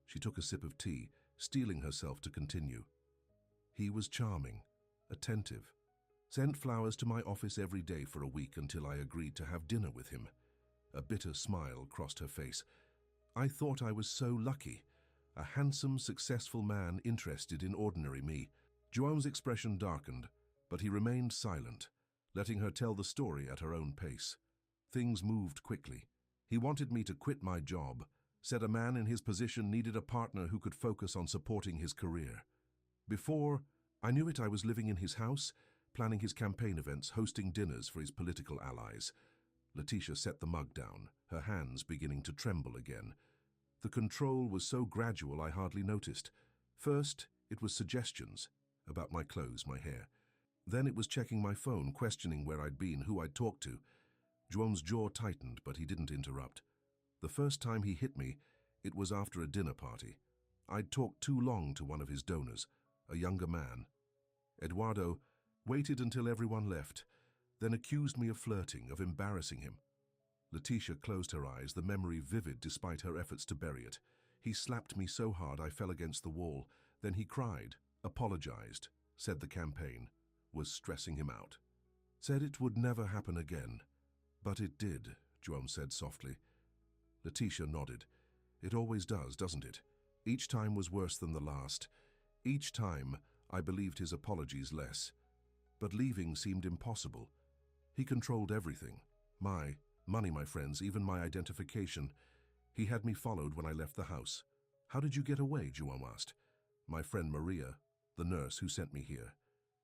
She took a sip of tea, steeling herself to continue. "He was charming, attentive, sent flowers to my office every day for a week until I agreed to have dinner with him." A bitter smile crossed her face. "I thought I was so lucky. A handsome, successful man interested in ordinary me." Jerome's expression darkened, but he remained silent, letting her tell the story at her own pace. "Things moved quickly. He wanted me to quit my job, said a man in his position needed a partner who could focus on supporting his career. Before I knew it, I was living in his house, planning his campaign events, hosting dinners for his political allies." Letitia set the mug down, her hands beginning to tremble again. "The control was so gradual I hardly noticed. First, it was suggestions about my clothes, my hair. Then it was checking my phone, questioning where I'd been, who I'd talked to." Jerome's jaw tightened, but he didn't interrupt. "The first time he hit me, it was after a dinner party. I'd talked too long to one of his donors, a younger man. Eduardo waited until everyone left, then accused me of flirting, of embarrassing him." Letitia closed her eyes, the memory vivid despite her efforts to bury it. "He slapped me so hard I fell against the wall. Then he cried, apologized, said the campaign was stressing him out. Said it would never happen again. But it did," Jerome said softly. Letitia nodded. It always does, doesn't it? Each time was worse than the last. Each time, I believed his apologies less. But leaving seemed impossible. He controlled everything. My money, my friends, even my identification. He had me followed when I left the house. How did you get away? João asked. My friend Maria, the nurse who sent me here.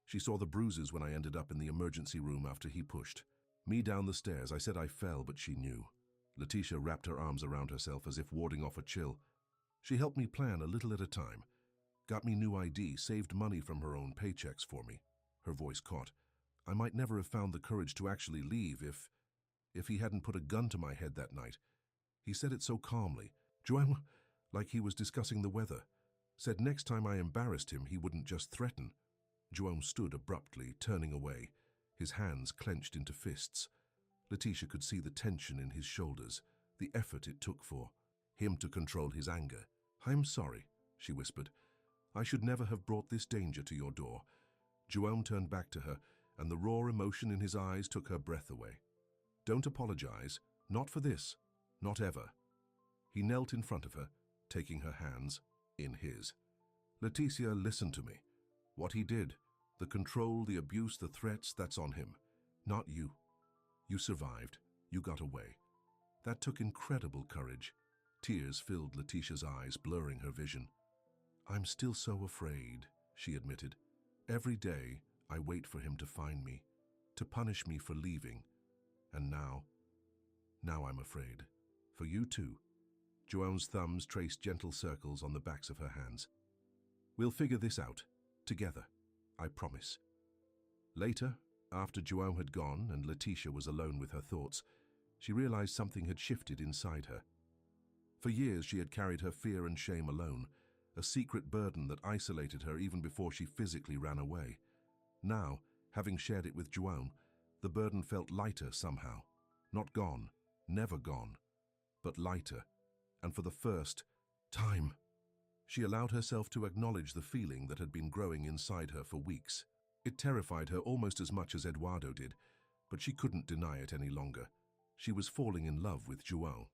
She saw the bruises when I ended up in the emergency room after he pushed me down the stairs. I said I fell, but she knew. Leticia wrapped her arms around herself as if warding off a chill. She helped me plan a little at a time. Got me new ID, saved money from her own paychecks for me. Her voice caught. I might never have found the courage to actually leave if he hadn't put a gun to my head that night. He said it so calmly. João, like he was discussing the weather. Said next time I embarrassed him, he wouldn't just threaten. João stood abruptly, turning away, his hands clenched into fists. Leticia could see the tension in his shoulders, the effort it took for him to control his anger. I'm sorry, she whispered. I should never have brought this danger to your door. João turned back to her, and the raw emotion in his eyes took her breath away. Don't apologize. Not for this. Not ever. He knelt in front of her, taking her hands in his. Leticia, listen to me. What he did, the control, the abuse, the threats, that's on him. Not you. You survived. You got away. That took incredible courage. Tears filled Leticia's eyes, blurring her vision. I'm still so afraid, she admitted. Every day, I wait for him to find me, to punish me for leaving. And now I'm afraid. For you too. João's thumbs traced gentle circles on the backs of her hands. We'll figure this out, together, I promise. Later, after João had gone and Leticia was alone with her thoughts, she realized something had shifted inside her. For years she had carried her fear and shame alone, a secret burden that isolated her even before she physically ran away. Now, having shared it with João, the burden felt lighter somehow. Not gone, never gone, but lighter. And for the first time, she allowed herself to acknowledge the feeling that had been growing inside her for weeks. It terrified her almost as much as Eduardo did, but she couldn't deny it any longer. She was falling in love with João.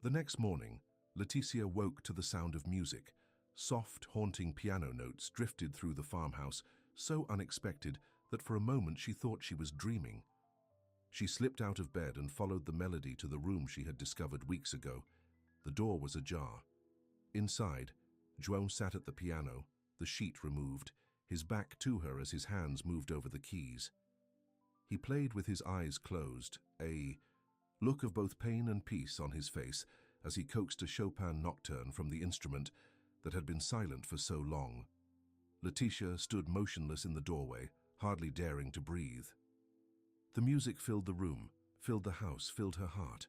The next morning, Leticia woke to the sound of music. Soft, haunting piano notes drifted through the farmhouse, so unexpected that for a moment she thought she was dreaming. She slipped out of bed and followed the melody to the room she had discovered weeks ago. The door was ajar. Inside, João sat at the piano, the sheet removed, his back to her as his hands moved over the keys. He played with his eyes closed, a look of both pain and peace on his face as he coaxed a Chopin nocturne from the instrument that had been silent for so long. Leticia stood motionless in the doorway, hardly daring to breathe. The music filled the room, filled the house, filled her heart.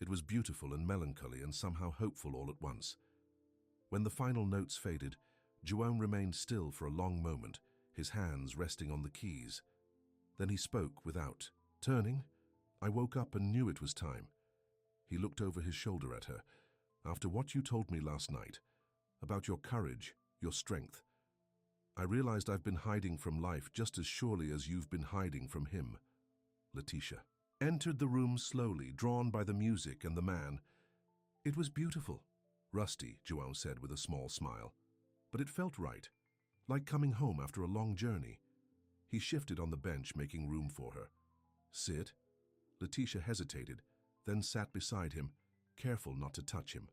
It was beautiful and melancholy and somehow hopeful all at once. When the final notes faded, João remained still for a long moment, his hands resting on the keys. Then he spoke without turning. I woke up and knew it was time. He looked over his shoulder at her. After what you told me last night, about your courage, your strength, I realized I've been hiding from life just as surely as you've been hiding from him. Leticia entered the room slowly, drawn by the music and the man. It was beautiful. Rusty, João said with a small smile. But it felt right, like coming home after a long journey. He shifted on the bench, making room for her. Sit. Leticia hesitated, then sat beside him, careful not to touch him.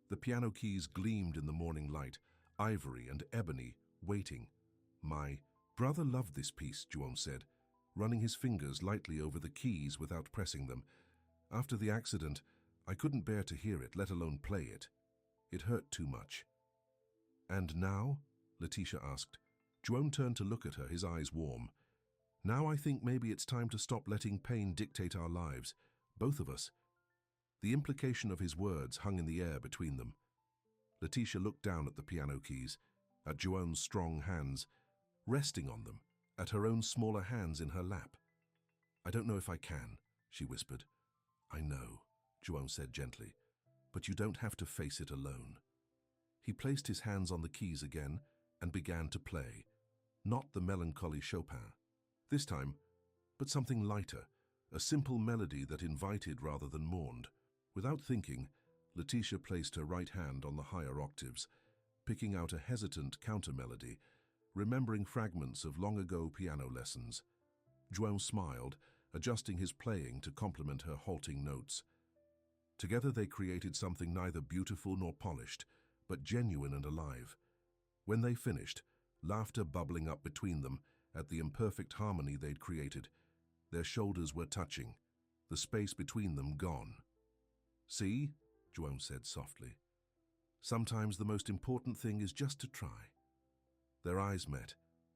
The piano keys gleamed in the morning light, ivory and ebony, waiting. My brother loved this piece, João said, running his fingers lightly over the keys without pressing them. After the accident, I couldn't bear to hear it, let alone play it. It hurt too much. And now? Leticia asked. João turned to look at her, his eyes warm. Now I think maybe it's time to stop letting pain dictate our lives, both of us. The implication of his words hung in the air between them. Leticia looked down at the piano keys, at João's strong hands, resting on them, at her own smaller hands in her lap. I don't know if I can, she whispered. I know, João said gently, but you don't have to face it alone. He placed his hands on the keys again and began to play, not the melancholy Chopin. This time, but something lighter, a simple melody that invited rather than mourned. Without thinking, Letitia placed her right hand on the higher octaves, picking out a hesitant counter-melody, remembering fragments of long-ago piano lessons. João smiled, adjusting his playing to complement her halting notes. Together they created something neither beautiful nor polished, but genuine and alive. When they finished, laughter bubbling up between them at the imperfect harmony they'd created, their shoulders were touching, the space between them gone. "See?" João said softly. "Sometimes the most important thing is just to try." Their eyes met,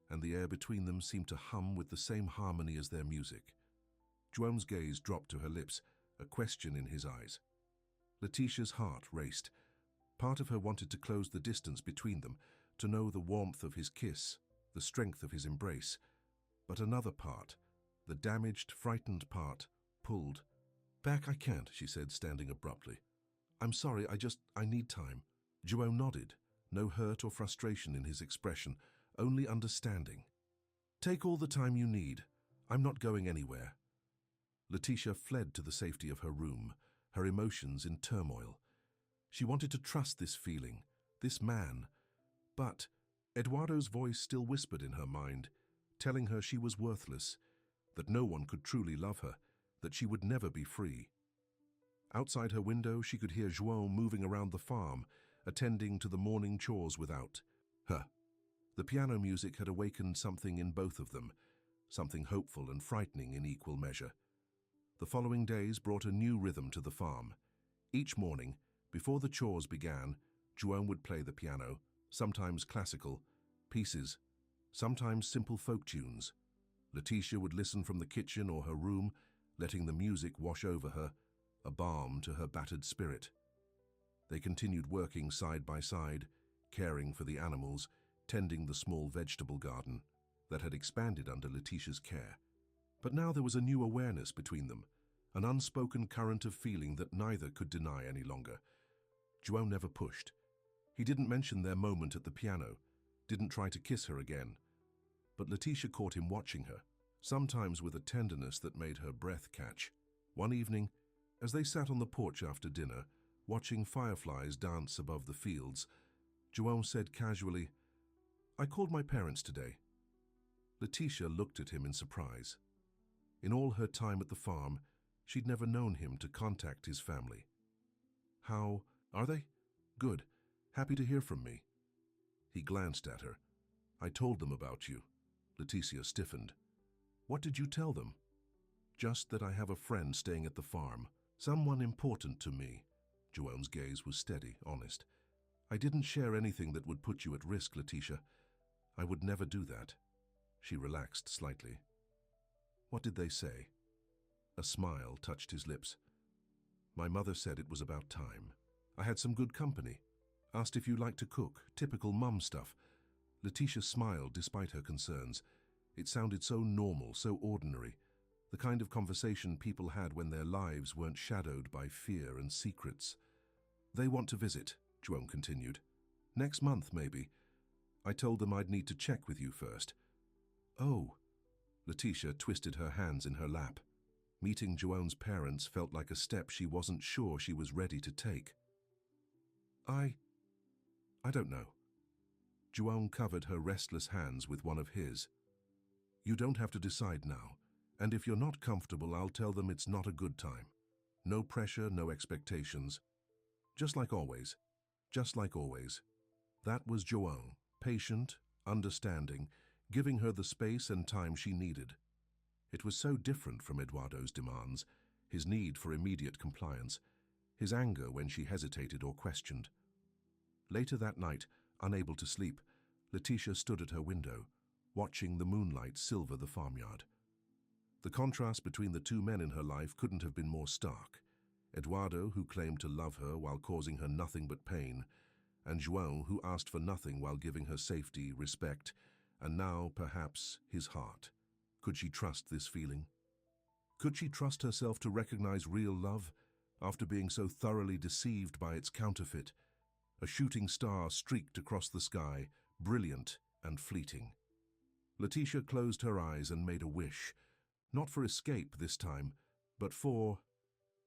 and the air between them seemed to hum with the same harmony as their music. João's gaze dropped to her lips, a question in his eyes. Letitia's heart raced. Part of her wanted to close the distance between them, to know the warmth of his kiss, the strength of his embrace. But another part, the damaged, frightened part, pulled. "Back, I can't," she said, standing abruptly. "I'm sorry, I need time." João nodded, no hurt or frustration in his expression, only understanding. "Take all the time you need. I'm not going anywhere." Letitia fled to the safety of her room, her emotions in turmoil. She wanted to trust this feeling, this man. But Eduardo's voice still whispered in her mind, telling her she was worthless, that no one could truly love her, that she would never be free. Outside her window, she could hear João moving around the farm, attending to the morning chores without her. The piano music had awakened something in both of them, something hopeful and frightening in equal measure. The following days brought a new rhythm to the farm. Each morning, before the chores began, João would play the piano, sometimes classical pieces, sometimes simple folk tunes. Letitia would listen from the kitchen or her room, letting the music wash over her, a balm to her battered spirit. They continued working side by side, caring for the animals, tending the small vegetable garden that had expanded under Letitia's care. But now there was a new awareness between them, an unspoken current of feeling that neither could deny any longer. João never pushed. He didn't mention their moment at the piano, didn't try to kiss her again. But Letitia caught him watching her, sometimes with a tenderness that made her breath catch. One evening, as they sat on the porch after dinner, watching fireflies dance above the fields, João said casually, "I called my parents today." Letitia looked at him in surprise. In all her time at the farm, she'd never known him to contact his family. "How are they?" "Good. Happy to hear from me." He glanced at her. "I told them about you." Letitia stiffened. "What did you tell them?" "Just that I have a friend staying at the farm. Someone important to me." João's gaze was steady, honest. "I didn't share anything that would put you at risk, Letitia. I would never do that." She relaxed slightly. "What did they say?" A smile touched his lips. "My mother said it was about time. I had some good company. Asked if you liked to cook, typical mum stuff." Letitia smiled despite her concerns. It sounded so normal, so ordinary, the kind of conversation people had when their lives weren't shadowed by fear and secrets. "They want to visit," João continued. "Next month, maybe. I told them I'd need to check with you first." "Oh." Letitia twisted her hands in her lap. Meeting João's parents felt like a step she wasn't sure she was ready to take. I don't know." João covered her restless hands with one of his. "You don't have to decide now, and if you're not comfortable, I'll tell them it's not a good time. No pressure, no expectations. Just like always. Just like always." That was João, patient, understanding, giving her the space and time she needed. It was so different from Eduardo's demands, his need for immediate compliance, his anger when she hesitated or questioned. Later that night, unable to sleep, Letitia stood at her window, watching the moonlight silver the farmyard. The contrast between the two men in her life couldn't have been more stark. Eduardo, who claimed to love her while causing her nothing but pain, and João, who asked for nothing while giving her safety, respect, and now, perhaps, his heart. Could she trust this feeling? Could she trust herself to recognize real love after being so thoroughly deceived by its counterfeit? A shooting star streaked across the sky, brilliant and fleeting. Letitia closed her eyes and made a wish, not for escape this time, but for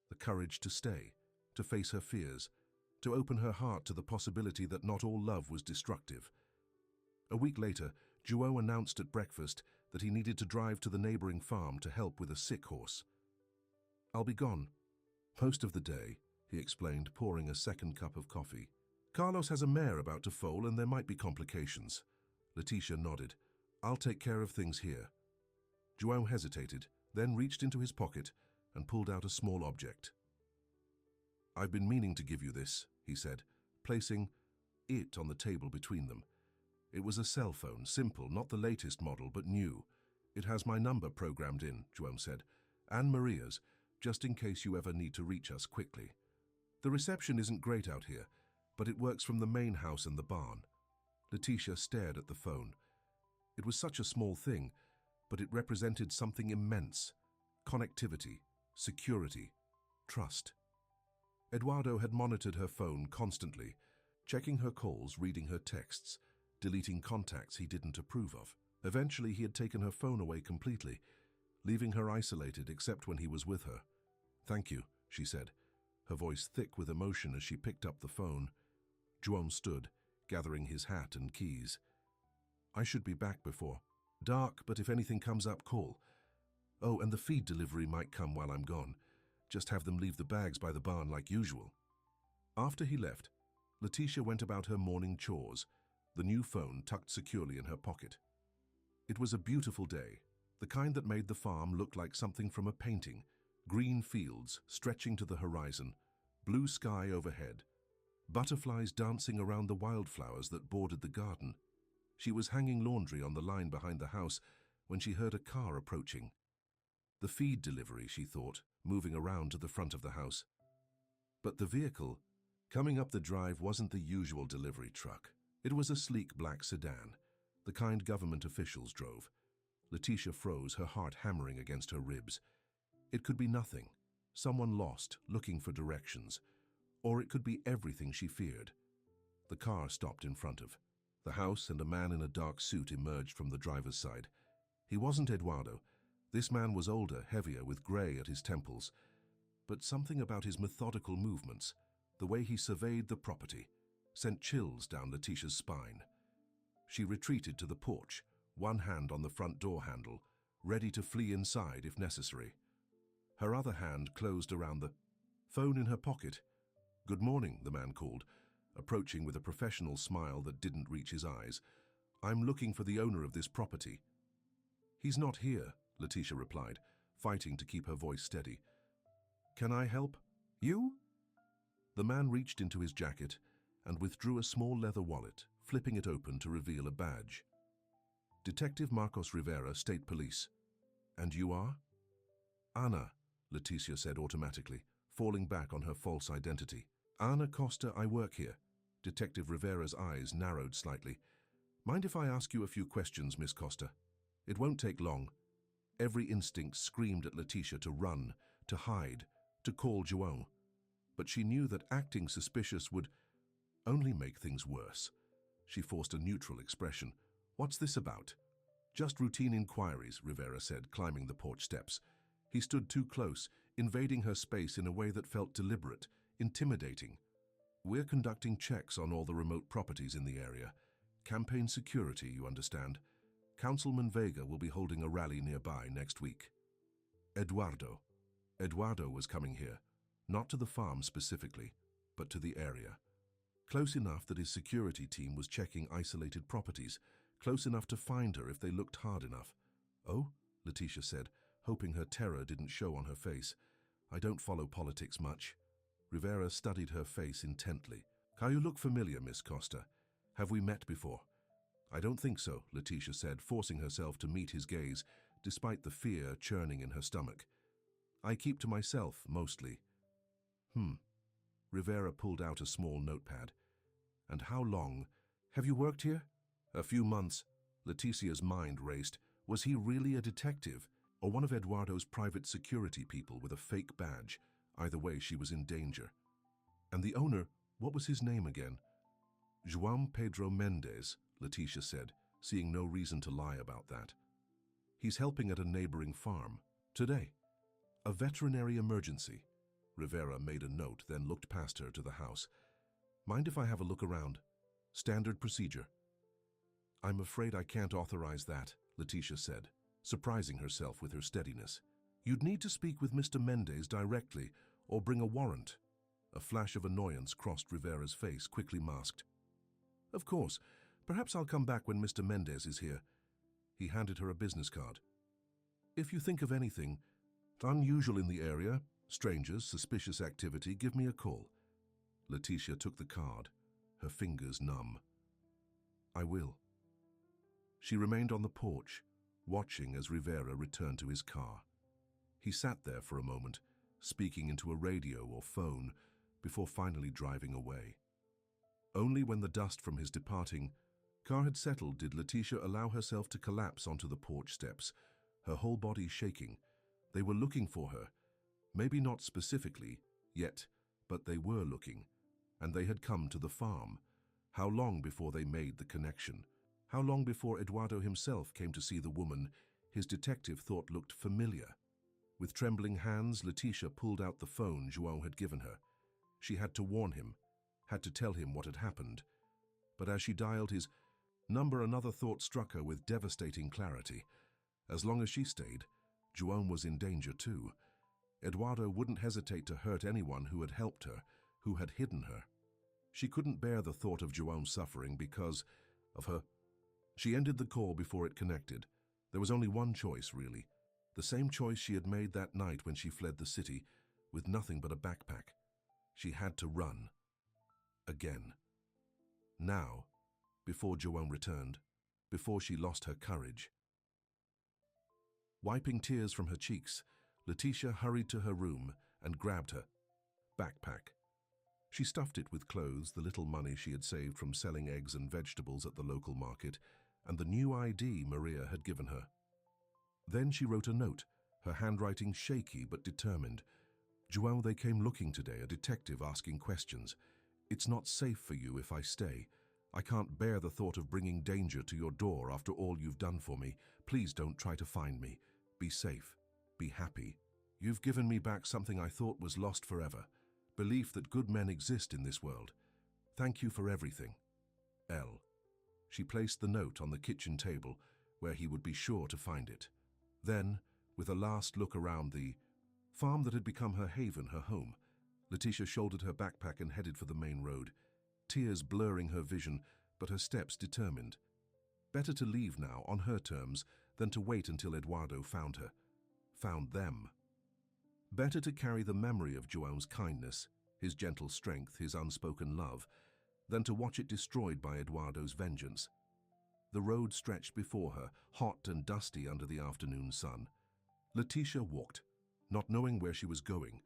the courage to stay, to face her fears, to open her heart to the possibility that not all love was destructive. A week later, João announced at breakfast that he needed to drive to the neighboring farm to help with a sick horse. "I'll be gone most of the day," he explained, pouring a second cup of coffee. "Carlos has a mare about to foal and there might be complications." Leticia nodded. "I'll take care of things here." João hesitated, then reached into his pocket and pulled out a small object. "I've been meaning to give you this," he said, placing it on the table between them. It was a cell phone, simple, not the latest model, but new. "It has my number programmed in," João said, "and Maria's, just in case you ever need to reach us quickly. The reception isn't great out here, but it works from the main house and the barn." Leticia stared at the phone. It was such a small thing, but it represented something immense. Connectivity, security, trust. Eduardo had monitored her phone constantly, checking her calls, reading her texts, deleting contacts he didn't approve of. Eventually, he had taken her phone away completely, leaving her isolated except when he was with her. "Thank you," she said, her voice thick with emotion as she picked up the phone. João stood, gathering his hat and keys. "I should be back before dark, but if anything comes up, call. Oh, and the feed delivery might come while I'm gone. Just have them leave the bags by the barn like usual." After he left, Leticia went about her morning chores, the new phone tucked securely in her pocket. It was a beautiful day, the kind that made the farm look like something from a painting. Green fields stretching to the horizon, blue sky overhead, butterflies dancing around the wildflowers that bordered the garden. She was hanging laundry on the line behind the house when she heard a car approaching. The feed delivery, she thought, moving around to the front of the house. But the vehicle coming up the drive wasn't the usual delivery truck. It was a sleek black sedan, the kind government officials drove. Leticia froze, her heart hammering against her ribs. It could be nothing, someone lost, looking for directions, or it could be everything she feared. The car stopped in front of the house and a man in a dark suit emerged from the driver's side. He wasn't Eduardo. This man was older, heavier, with grey at his temples. But something about his methodical movements, the way he surveyed the property, sent chills down Leticia's spine. She retreated to the porch, one hand on the front door handle, ready to flee inside if necessary. Her other hand closed around the phone in her pocket. "Good morning," the man called, approaching with a professional smile that didn't reach his eyes. "I'm looking for the owner of this property." "He's not here," Leticia replied, fighting to keep her voice steady. "Can I help you?" The man reached into his jacket and withdrew a small leather wallet, flipping it open to reveal a badge. "Detective Marcos Rivera, State Police." "And you are?" "Ana," Leticia said automatically, falling back on her false identity. "Ana Costa, I work here." Detective Rivera's eyes narrowed slightly. "Mind if I ask you a few questions, Miss Costa? It won't take long." Every instinct screamed at Leticia to run, to hide, to call João. But she knew that acting suspicious would only make things worse. She forced a neutral expression. "What's this about?" "Just routine inquiries," Rivera said, climbing the porch steps. He stood too close, invading her space in a way that felt deliberate, intimidating. "We're conducting checks on all the remote properties in the area. Campaign security, you understand. Councilman Vega will be holding a rally nearby next week." Eduardo. Eduardo was coming here, not to the farm specifically, but to the area. Close enough that his security team was checking isolated properties, close enough to find her if they looked hard enough. "Oh?" Leticia said, hoping her terror didn't show on her face. "I don't follow politics much." Rivera studied her face intently. "You look familiar, Miss Costa. Have we met before?" "I don't think so," Leticia said, forcing herself to meet his gaze, despite the fear churning in her stomach. "I keep to myself, mostly." Rivera pulled out a small notepad. "And how long? Have you worked here?" "A few months." Leticia's mind raced. Was he really a detective, or one of Eduardo's private security people with a fake badge? Either way, she was in danger. "And the owner, what was his name again?" "João Pedro Mendes," Leticia said, seeing no reason to lie about that. "He's helping at a neighboring farm. Today. A veterinary emergency." Rivera made a note, then looked past her to the house. Mind if I have a look around? Standard procedure. I'm afraid I can't authorize that, Letitia said, surprising herself with her steadiness. You'd need to speak with Mr. Mendez directly or bring a warrant. A flash of annoyance crossed Rivera's face, quickly masked. Of course. Perhaps I'll come back when Mr. Mendez is here. He handed her a business card. If you think of anything unusual in the area, strangers, suspicious activity, give me a call. Letitia took the card, her fingers numb. I will. She remained on the porch, watching as Rivera returned to his car. He sat there for a moment, speaking into a radio or phone, before finally driving away. Only when the dust from his departing car had settled did Letitia allow herself to collapse onto the porch steps, her whole body shaking. They were looking for her. Maybe not specifically, yet, but they were looking. And they had come to the farm. How long before they made the connection? How long before Eduardo himself came to see the woman his detective thought looked familiar? With trembling hands, Letitia pulled out the phone João had given her. She had to warn him, had to tell him what had happened. But as she dialed his number, another thought struck her with devastating clarity. As long as she stayed, João was in danger too. Eduardo wouldn't hesitate to hurt anyone who had helped her, who had hidden her. She couldn't bear the thought of João suffering because of her. She ended the call before it connected. There was only one choice, really. The same choice she had made that night when she fled the city, with nothing but a backpack. She had to run. Again. Now, before João returned, before she lost her courage. Wiping tears from her cheeks, Letitia hurried to her room and grabbed her backpack. She stuffed it with clothes, the little money she had saved from selling eggs and vegetables at the local market, and the new ID Maria had given her. Then she wrote a note, her handwriting shaky but determined. João, they came looking today, a detective asking questions. It's not safe for you if I stay. I can't bear the thought of bringing danger to your door after all you've done for me. Please don't try to find me. Be safe. Be happy. You've given me back something I thought was lost forever. Belief that good men exist in this world. Thank you for everything. L. She placed the note on the kitchen table, where he would be sure to find it. Then, with a last look around the farm that had become her haven, her home, Letitia shouldered her backpack and headed for the main road, tears blurring her vision, but her steps determined. Better to leave now, on her terms, than to wait until Eduardo found her. Found them. Better to carry the memory of João's kindness, his gentle strength, his unspoken love, than to watch it destroyed by Eduardo's vengeance. The road stretched before her, hot and dusty under the afternoon sun. Letitia walked, not knowing where she was going,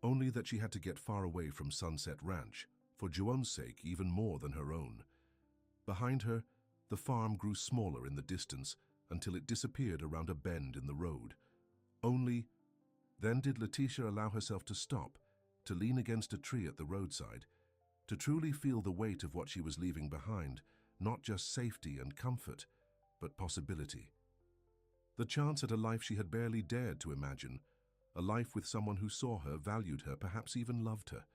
only that she had to get far away from Sunset Ranch, for João's sake even more than her own. Behind her, the farm grew smaller in the distance until it disappeared around a bend in the road. Only then did Letitia allow herself to stop, to lean against a tree at the roadside, to truly feel the weight of what she was leaving behind, not just safety and comfort, but possibility. The chance at a life she had barely dared to imagine, a life with someone who saw her, valued her, perhaps even loved her.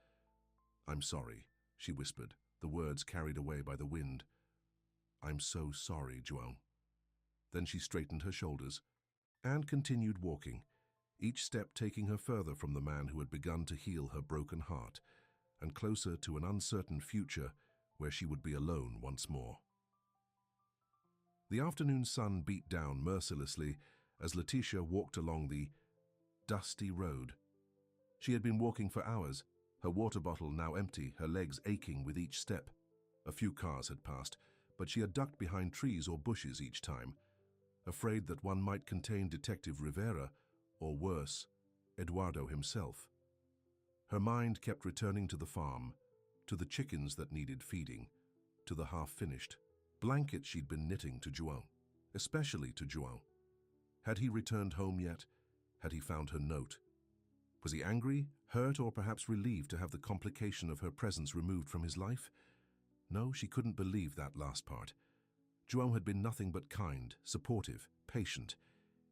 I'm sorry, she whispered, the words carried away by the wind. I'm so sorry, João. Then she straightened her shoulders and continued walking, each step taking her further from the man who had begun to heal her broken heart, and closer to an uncertain future where she would be alone once more. The afternoon sun beat down mercilessly as Letitia walked along the dusty road. She had been walking for hours, her water bottle now empty, her legs aching with each step. A few cars had passed, but she had ducked behind trees or bushes each time, afraid that one might contain Detective Rivera, or worse, Eduardo himself. Her mind kept returning to the farm, to the chickens that needed feeding, to the half-finished blankets she'd been knitting to João, especially to João. Had he returned home yet? Had he found her note? Was he angry, hurt, or perhaps relieved to have the complication of her presence removed from his life? No, she couldn't believe that last part. João had been nothing but kind, supportive, patient.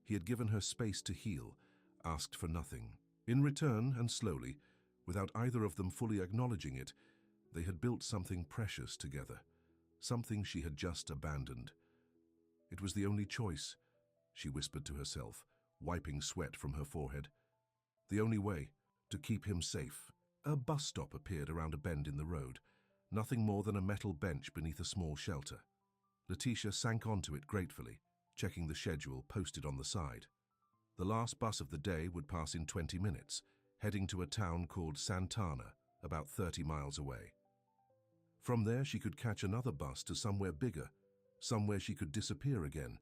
He had given her space to heal, asked for nothing. In return, and slowly, without either of them fully acknowledging it, They had built something precious together, something she had just abandoned. It was the only choice, she whispered to herself, wiping sweat from her forehead. The only way to keep him safe. A bus stop appeared around a bend in the road, nothing more than a metal bench beneath a small shelter. Letitia sank onto it gratefully, checking the schedule posted on the side. The last bus of the day would pass in 20 minutes, heading to a town called Santana, about 30 miles away. From there she could catch another bus to somewhere bigger, somewhere she could disappear again.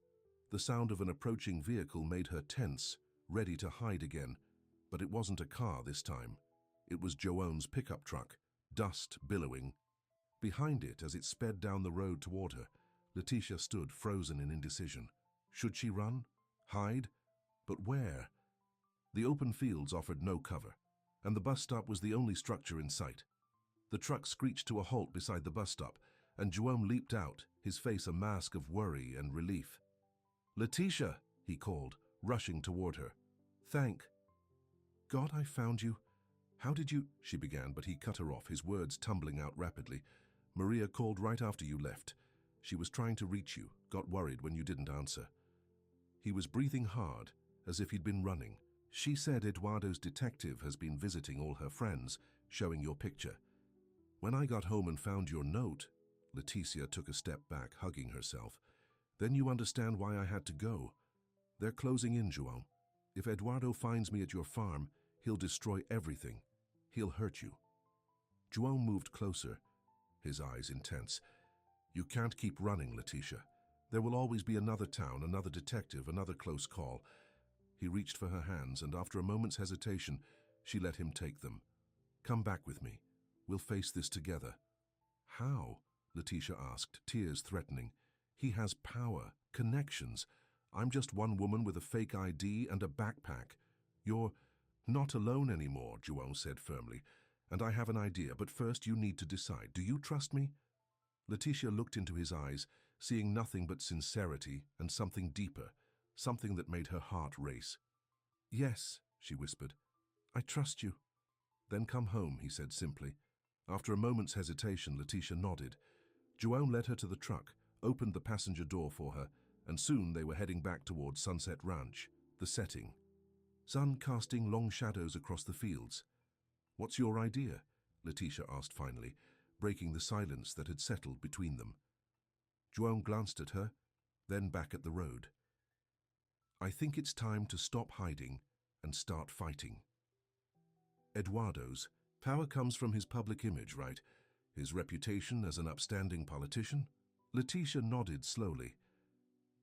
The sound of an approaching vehicle made her tense, ready to hide again, but it wasn't a car this time. It was Joanne's pickup truck, dust billowing. Behind it, as it sped down the road toward her, Letitia stood frozen in indecision. Should she run? Hide? But where? The open fields offered no cover, and the bus stop was the only structure in sight. The truck screeched to a halt beside the bus stop, and Joanne leaped out, his face a mask of worry and relief. "Letitia," he called, rushing toward her. "Thank God I found you. How did you—" she began, but he cut her off, his words tumbling out rapidly. "Maria called right after you left. She was trying to reach you, got worried when you didn't answer." He was breathing hard, as if he'd been running. "She said Eduardo's detective has been visiting all her friends, showing your picture. When I got home and found your note—" Letitia took a step back, hugging herself. "Then you understand why I had to go. They're closing in, Joanne. If Eduardo finds me at your farm, he'll destroy everything. He'll hurt you." Joanne moved closer, his eyes intense. "You can't keep running, Letitia. There will always be another town, another detective, another close call." He reached for her hands, and after a moment's hesitation, she let him take them. "Come back with me. We'll face this together." "How?" Letitia asked, tears threatening. "He has power, connections. I'm just one woman with a fake ID and a backpack. You're not alone anymore," Joanne said firmly. "And I have an idea, but first you need to decide. Do you trust me?" Letitia looked into his eyes, seeing nothing but sincerity and something deeper, something that made her heart race. "Yes," she whispered. "I trust you." "Then come home," he said simply. After a moment's hesitation, Letitia nodded. Joanne led her to the truck, opened the passenger door for her, and soon they were heading back towards Sunset Ranch, the setting. Sun casting long shadows across the fields. "What's your idea?" Letitia asked finally, breaking the silence that had settled between them. Joanne glanced at her, then back at the road. "I think it's time to stop hiding and start fighting." Eduardo's power comes from his public image, right? His reputation as an upstanding politician? Letitia nodded slowly.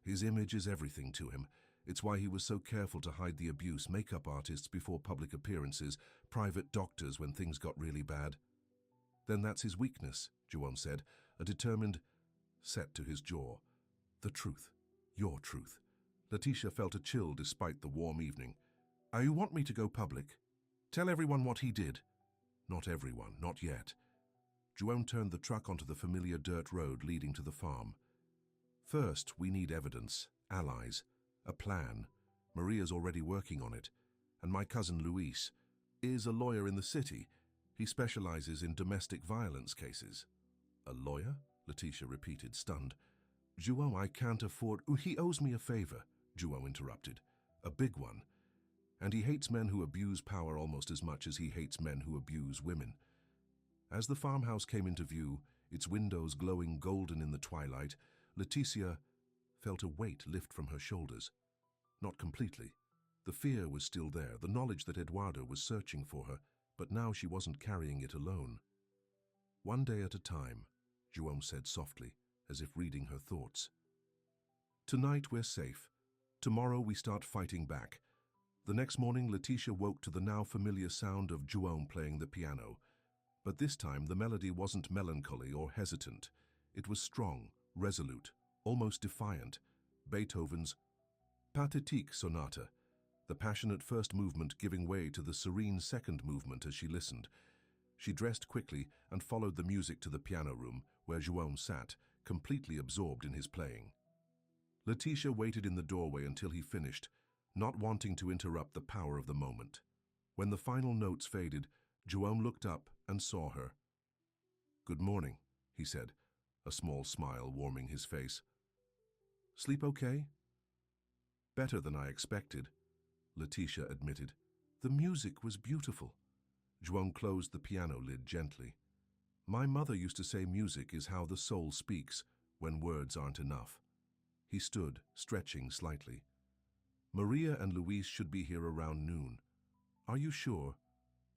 His image is everything to him. It's why he was so careful to hide the abuse, makeup artists before public appearances, private doctors when things got really bad. "Then that's his weakness," Joanne said, a determined set to his jaw. "The truth. Your truth." Letitia felt a chill despite the warm evening. "You want me to go public? Tell everyone what he did?" "Not everyone, not yet." Joanne turned the truck onto the familiar dirt road leading to the farm. "First, we need evidence, allies, a plan. Maria's already working on it. And my cousin Luis is a lawyer in the city. He specializes in domestic violence cases." "A lawyer?" Letitia repeated, stunned. "Joanne, I can't afford—" "He owes me a favor," Joanne interrupted. "A big one. And he hates men who abuse power almost as much as he hates men who abuse women." As the farmhouse came into view, its windows glowing golden in the twilight, Letitia felt a weight lift from her shoulders. Not completely. The fear was still there, the knowledge that Eduardo was searching for her, but now she wasn't carrying it alone. "One day at a time," Joanne said softly, as if reading her thoughts. "Tonight we're safe. Tomorrow we start fighting back." The next morning, Letitia woke to the now familiar sound of Joanne playing the piano. But this time the melody wasn't melancholy or hesitant. It was strong, resolute, almost defiant. Beethoven's Pathétique Sonata, the passionate first movement giving way to the serene second movement as she listened. She dressed quickly and followed the music to the piano room, where Joanne sat, completely absorbed in his playing. Letitia waited in the doorway until he finished, not wanting to interrupt the power of the moment. When the final notes faded, Joanne looked up and saw her. "Good morning," he said, a small smile warming his face. "Sleep okay?" "Better than I expected," Letitia admitted. "The music was beautiful." Joan closed the piano lid gently. "My mother used to say music is how the soul speaks when words aren't enough." He stood, stretching slightly. "Maria and Luis should be here around noon. Are you sure?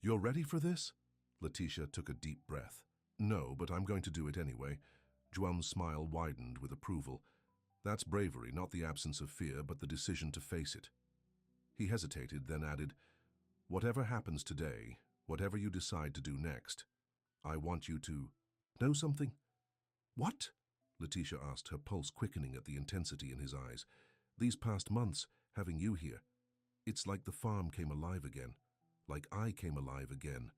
You're ready for this?" Letitia took a deep breath. "No, but I'm going to do it anyway." Joan's smile widened with approval. "That's bravery, not the absence of fear, but the decision to face it." He hesitated, then added, "Whatever happens today, whatever you decide to do next, I want you to know something." "What?" Letitia asked, her pulse quickening at the intensity in his eyes. "These past months, having you here, it's like the farm came alive again, like I came alive again."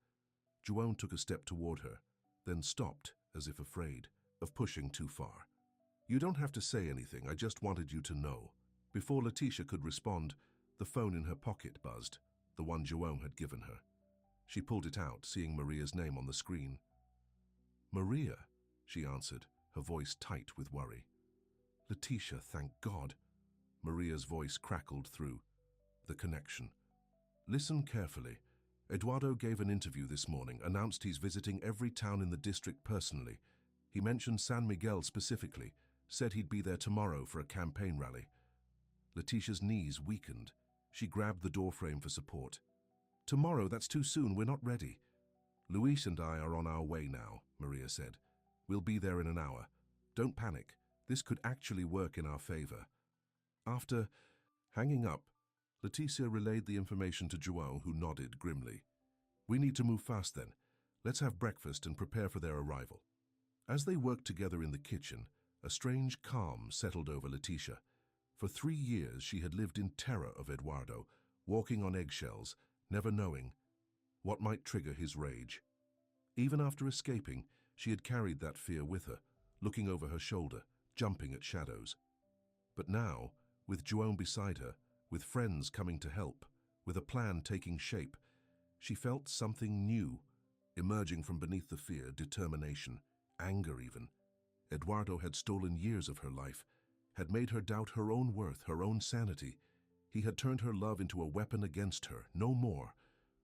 Joan took a step toward her, then stopped, as if afraid of pushing too far. "You don't have to say anything, I just wanted you to know." Before Letitia could respond, the phone in her pocket buzzed, the one Joan had given her. She pulled it out, seeing Maria's name on the screen. "Maria," she answered, her voice tight with worry. "Letitia, thank God." Maria's voice crackled through. The connection. "Listen carefully. Eduardo gave an interview this morning, announced he's visiting every town in the district personally. He mentioned San Miguel specifically, said he'd be there tomorrow for a campaign rally." Letitia's knees weakened. She grabbed the doorframe for support. "Tomorrow, that's too soon, we're not ready." "Luis and I are on our way now," Maria said. "We'll be there in an hour. Don't panic. This could actually work in our favor." After hanging up, Letitia relayed the information to Joan, who nodded grimly. "We need to move fast then. Let's have breakfast and prepare for their arrival." As they worked together in the kitchen, a strange calm settled over Letitia. For 3 years she had lived in terror of Eduardo, walking on eggshells, never knowing what might trigger his rage. Even after escaping, she had carried that fear with her, looking over her shoulder, jumping at shadows. But now, with Joan beside her, with friends coming to help, with a plan taking shape, she felt something new, emerging from beneath the fear, determination, anger even. Eduardo had stolen years of her life, had made her doubt her own worth, her own sanity. He had turned her love into a weapon against her, no more.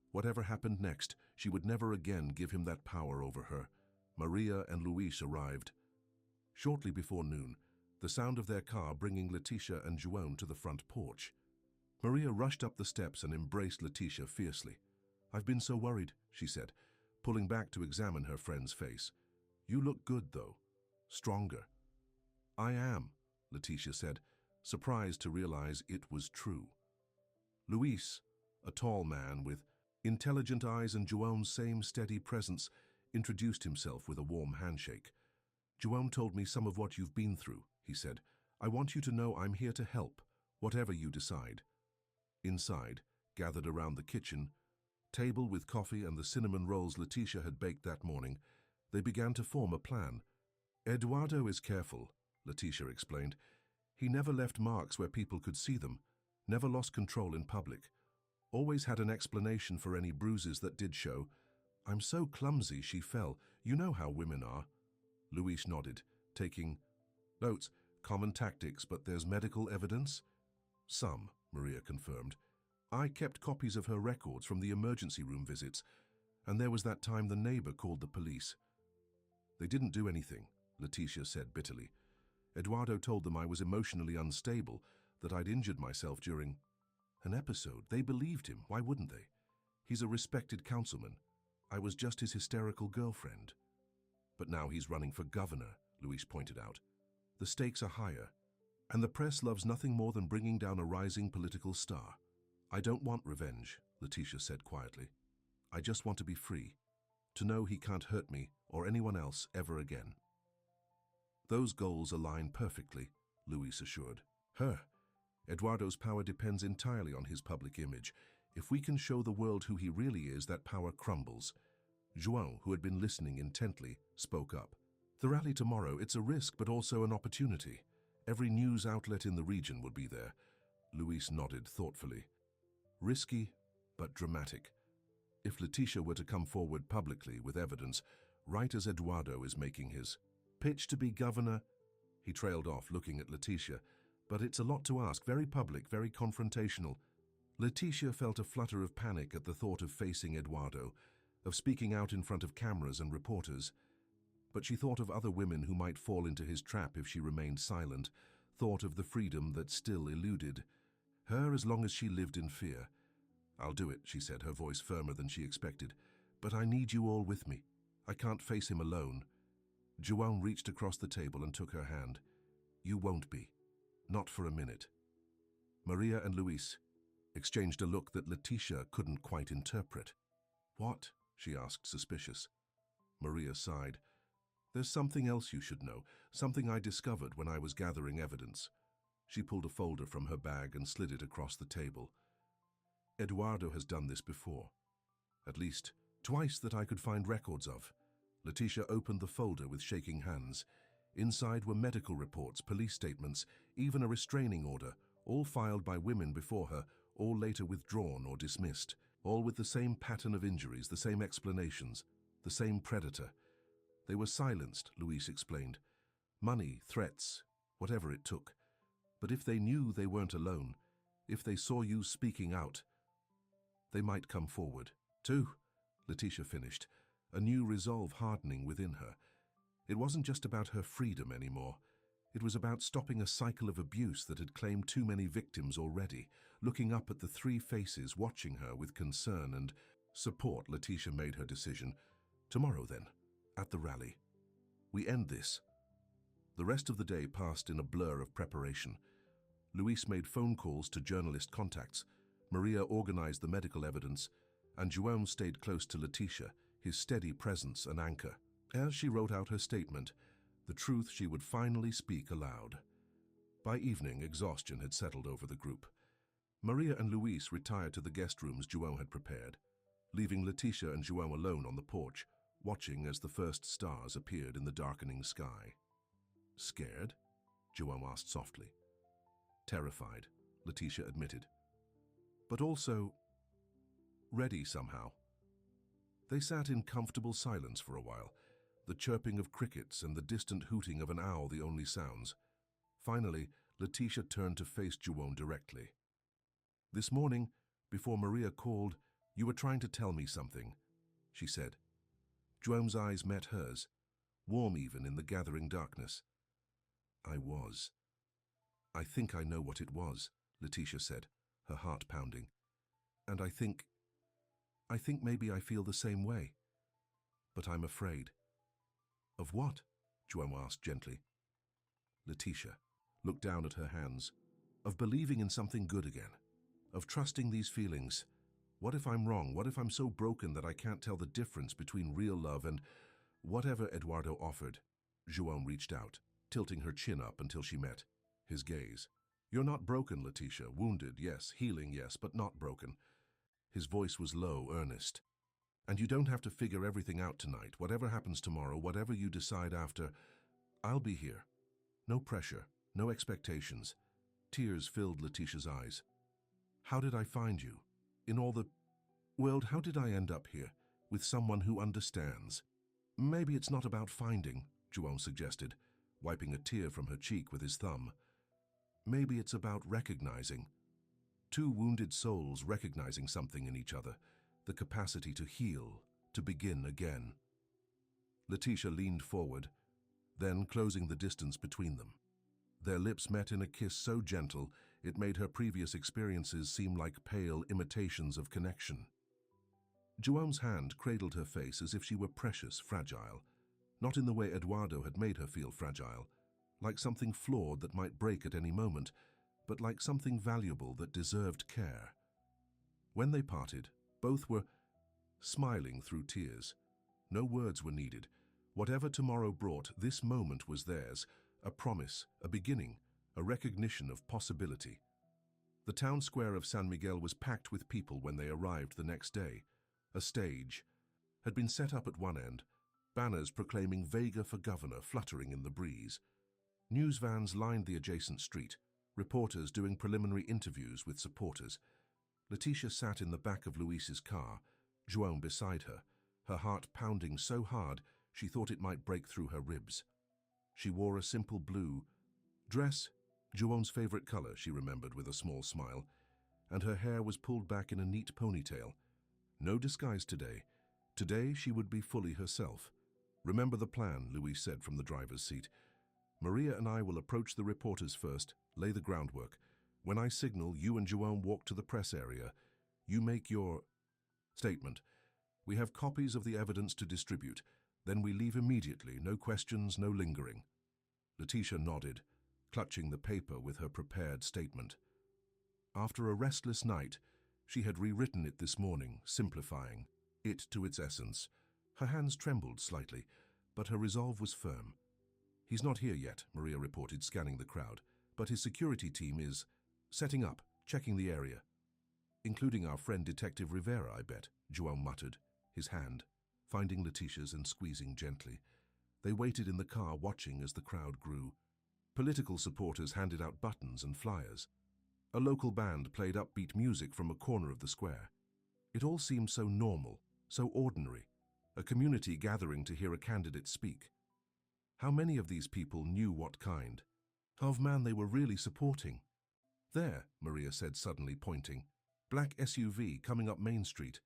Whatever happened next, she would never again give him that power over her. Maria and Luis arrived. Shortly before noon, the sound of their car bringing Letitia and Joan to the front porch. Maria rushed up the steps and embraced Letitia fiercely. "I've been so worried," she said, pulling back to examine her friend's face. "You look good, though. Stronger." "I am," Letitia said, surprised to realize it was true. Luis, a tall man with intelligent eyes and Joan's same steady presence, introduced himself with a warm handshake. "Joan told me some of what you've been through," he said. "I want you to know I'm here to help, whatever you decide." Inside, gathered around the kitchen table with coffee and the cinnamon rolls Letitia had baked that morning, they began to form a plan. "Eduardo is careful," Letitia explained. "He never left marks where people could see them, never lost control in public. Always had an explanation for any bruises that did show. I'm so clumsy she fell. You know how women are." Luis nodded, taking notes. "Common tactics, but there's medical evidence?" "Some," Maria confirmed. "I kept copies of her records from the emergency room visits, and there was that time the neighbor called the police." "They didn't do anything," Letitia said bitterly. "Eduardo told them I was emotionally unstable, that I'd injured myself during an episode. They believed him. Why wouldn't they? He's a respected councilman. I was just his hysterical girlfriend." "But now he's running for governor," Luis pointed out. "The stakes are higher, and the press loves nothing more than bringing down a rising political star." "I don't want revenge," Letitia said quietly. "I just want to be free, to know he can't hurt me or anyone else ever again." "Those goals align perfectly," Luis assured her. "Eduardo's power depends entirely on his public image. If we can show the world who he really is, that power crumbles." Joan, who had been listening intently, spoke up. "The rally tomorrow, it's a risk but also an opportunity. Every news outlet in the region would be there." Luis nodded thoughtfully. "Risky, but dramatic. If Letitia were to come forward publicly with evidence, right as Eduardo is making his pitch to be governor. He trailed off, looking at Leticia. But it's a lot to ask, very public, very confrontational. Leticia felt a flutter of panic at the thought of facing Eduardo, of speaking out in front of cameras and reporters. But she thought of other women who might fall into his trap if she remained silent, thought of the freedom that still eluded her as long as she lived in fear. "I'll do it," she said, her voice firmer than she expected. "But I need you all with me. I can't face him alone." João reached across the table and took her hand. "You won't be. Not for a minute." Maria and Luis exchanged a look that Leticia couldn't quite interpret. "What?" she asked, suspicious. Maria sighed. "There's something else you should know, something I discovered when I was gathering evidence." She pulled a folder from her bag and slid it across the table. "Eduardo has done this before. At least twice that I could find records of." Leticia opened the folder with shaking hands. Inside were medical reports, police statements, even a restraining order, all filed by women before her, all later withdrawn or dismissed, all with the same pattern of injuries, the same explanations, the same predator. "They were silenced," Luis explained. "Money, threats, whatever it took. But if they knew they weren't alone, if they saw you speaking out, they might come forward." "Too," Leticia finished, a new resolve hardening within her. It wasn't just about her freedom anymore. It was about stopping a cycle of abuse that had claimed too many victims already. Looking up at the three faces watching her with concern and support, Leticia made her decision. "Tomorrow then, at the rally. We end this." The rest of the day passed in a blur of preparation. Luis made phone calls to journalist contacts. Maria organized the medical evidence, and João stayed close to Leticia, his steady presence an anchor. As she wrote out her statement, the truth she would finally speak aloud. By evening, exhaustion had settled over the group. Maria and Luis retired to the guest rooms João had prepared, leaving Leticia and João alone on the porch, watching as the first stars appeared in the darkening sky. "Scared?" João asked softly. "Terrified," Leticia admitted. "But also ready somehow." They sat in comfortable silence for a while, the chirping of crickets and the distant hooting of an owl the only sounds. Finally, Leticia turned to face João directly. "This morning, before Maria called, you were trying to tell me something," she said. João's eyes met hers, warm even in the gathering darkness. "I was. I think I know what it was," Leticia said, her heart pounding. "And I think maybe I feel the same way. But I'm afraid." "Of what?" João asked gently. Leticia looked down at her hands. "Of believing in something good again. Of trusting these feelings. What if I'm wrong? What if I'm so broken that I can't tell the difference between real love and whatever Eduardo offered?" João reached out, tilting her chin up until she met his gaze. "You're not broken, Leticia. Wounded, yes. Healing, yes, but not broken." His voice was low, earnest. "And you don't have to figure everything out tonight. Whatever happens tomorrow, whatever you decide after, I'll be here. No pressure, no expectations." Tears filled Leticia's eyes. "How did I find you? In all the world, how did I end up here, with someone who understands?" "Maybe it's not about finding," João suggested, wiping a tear from her cheek with his thumb. "Maybe it's about recognizing. Two wounded souls recognizing something in each other, the capacity to heal, to begin again." Leticia leaned forward, then closing the distance between them. Their lips met in a kiss so gentle it made her previous experiences seem like pale imitations of connection. João's hand cradled her face as if she were precious, fragile, not in the way Eduardo had made her feel fragile, like something flawed that might break at any moment, but like something valuable that deserved care. When they parted, both were smiling through tears. No words were needed. Whatever tomorrow brought, this moment was theirs, a promise, a beginning, a recognition of possibility. The town square of San Miguel was packed with people when they arrived the next day. A stage had been set up at one end, banners proclaiming Vega for governor fluttering in the breeze. News vans lined the adjacent street, reporters doing preliminary interviews with supporters. Leticia sat in the back of Luis's car, João beside her, her heart pounding so hard She thought it might break through her ribs. She wore a simple blue dress, Juwon's favorite color, she remembered with a small smile, and her hair was pulled back in a neat ponytail. No disguise today. Today she would be fully herself. "Remember the plan," Luis said from the driver's seat. "Maria and I will approach the reporters first, lay the groundwork. When I signal, you and Juwon walk to the press area. You make your statement. We have copies of the evidence to distribute. Then we leave immediately, no questions, no lingering." Letitia nodded, clutching the paper with her prepared statement. After a restless night, she had rewritten it this morning, simplifying it to its essence. Her hands trembled slightly, but her resolve was firm. "He's not here yet," Maria reported, scanning the crowd, "but his security team is setting up, checking the area." "Including our friend Detective Rivera, I bet," Juwon muttered, his hand finding Letitia's and squeezing gently. They waited in the car, watching as the crowd grew. Political supporters handed out buttons and flyers. A local band played upbeat music from a corner of the square. It all seemed so normal, so ordinary, a community gathering to hear a candidate speak. How many of these people knew what kind of man they were really supporting? "There," Maria said suddenly, pointing. "Black SUV coming up Main Street."